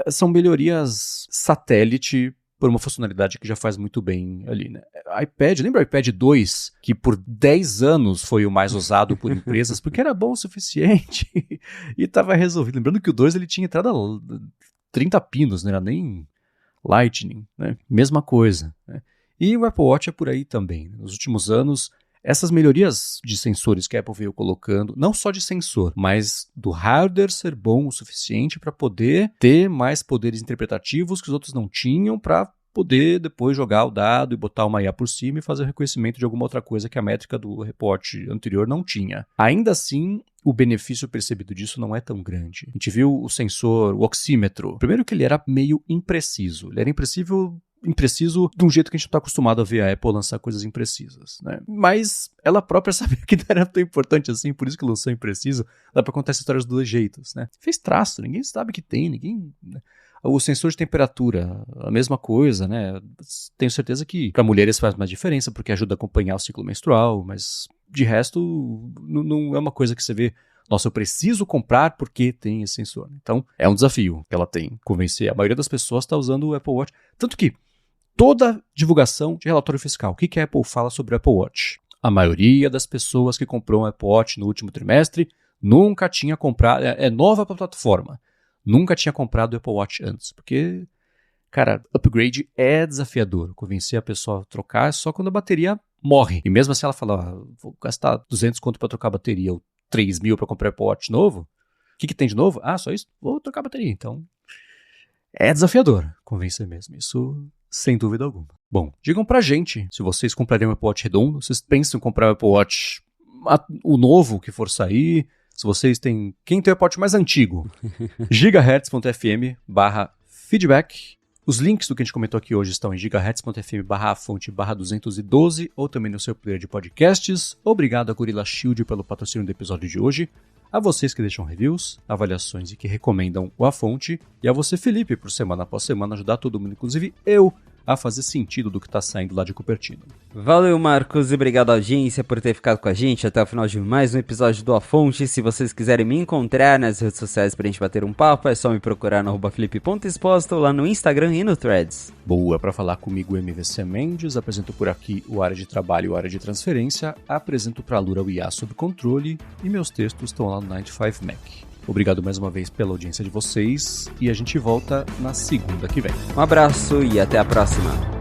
São melhorias satélite por uma funcionalidade que já faz muito bem ali, né? iPad, lembra o iPad 2, que por 10 anos foi o mais usado por empresas, porque era bom o suficiente e estava resolvido. Lembrando que o 2 ele tinha entrada 30 pinos, não era nem Lightning, né? Mesma coisa, né? E o Apple Watch é por aí também. Nos últimos anos, essas melhorias de sensores que a Apple veio colocando, não só de sensor, mas do hardware ser bom o suficiente para poder ter mais poderes interpretativos que os outros não tinham, para poder depois jogar o dado e botar uma IA por cima e fazer o reconhecimento de alguma outra coisa que a métrica do reporte anterior não tinha. Ainda assim, o benefício percebido disso não é tão grande. A gente viu o sensor, o oxímetro. Primeiro que ele era meio impreciso. Ele era impreciso de um jeito que a gente não está acostumado a ver a Apple lançar coisas imprecisas, né? Mas ela própria sabia que não era tão importante assim, por isso que lançou impreciso. Dá para contar essa história dos dois jeitos, né? Fez traço, ninguém sabe que tem, ninguém... O sensor de temperatura, a mesma coisa, né? Tenho certeza que para mulheres faz mais diferença, porque ajuda a acompanhar o ciclo menstrual, mas de resto não é uma coisa que você vê, nossa, eu preciso comprar porque tem esse sensor. Então, é um desafio que ela tem, convencer. A maioria das pessoas está usando o Apple Watch. Tanto que toda divulgação de relatório fiscal, o que a Apple fala sobre o Apple Watch? A maioria das pessoas que comprou um Apple Watch no último trimestre nunca tinha comprado, é nova para a plataforma, nunca tinha comprado o Apple Watch antes, porque, cara, upgrade é desafiador. Convencer a pessoa a trocar é só quando a bateria morre. E mesmo assim ela fala, vou gastar 200 conto para trocar a bateria, ou 3 mil para comprar o Apple Watch novo? O que tem de novo? Só isso? Vou trocar a bateria. Então, é desafiador convencer mesmo. Isso... sem dúvida alguma. Bom, digam pra gente se vocês comprariam um Apple Watch redondo, vocês pensam em comprar o Apple Watch, o novo que for sair, se vocês têm... Quem tem o Apple Watch mais antigo? gigahertz.fm/feedback. Os links do que a gente comentou aqui hoje estão em gigahertz.fm/fonte/212 ou também no seu player de podcasts. Obrigado a Gorilla Shield pelo patrocínio do episódio de hoje. A vocês que deixam reviews, avaliações e que recomendam o A Fonte. E a você, Felipe, por semana após semana ajudar todo mundo, inclusive eu, a fazer sentido do que está saindo lá de Cupertino. Valeu, Marcos, e obrigado à audiência por ter ficado com a gente até o final de mais um episódio do A Fonte. Se vocês quiserem me encontrar nas redes sociais pra gente bater um papo, é só me procurar no @felipe.exposto lá no Instagram e no Threads. Boa, para falar comigo, MVC Mendes, apresento por aqui o Área de Trabalho e o Área de Transferência, apresento para a Lura o IA sob controle e meus textos estão lá no 95 Mac. Obrigado mais uma vez pela audiência de vocês e a gente volta na segunda que vem. Um abraço e até a próxima.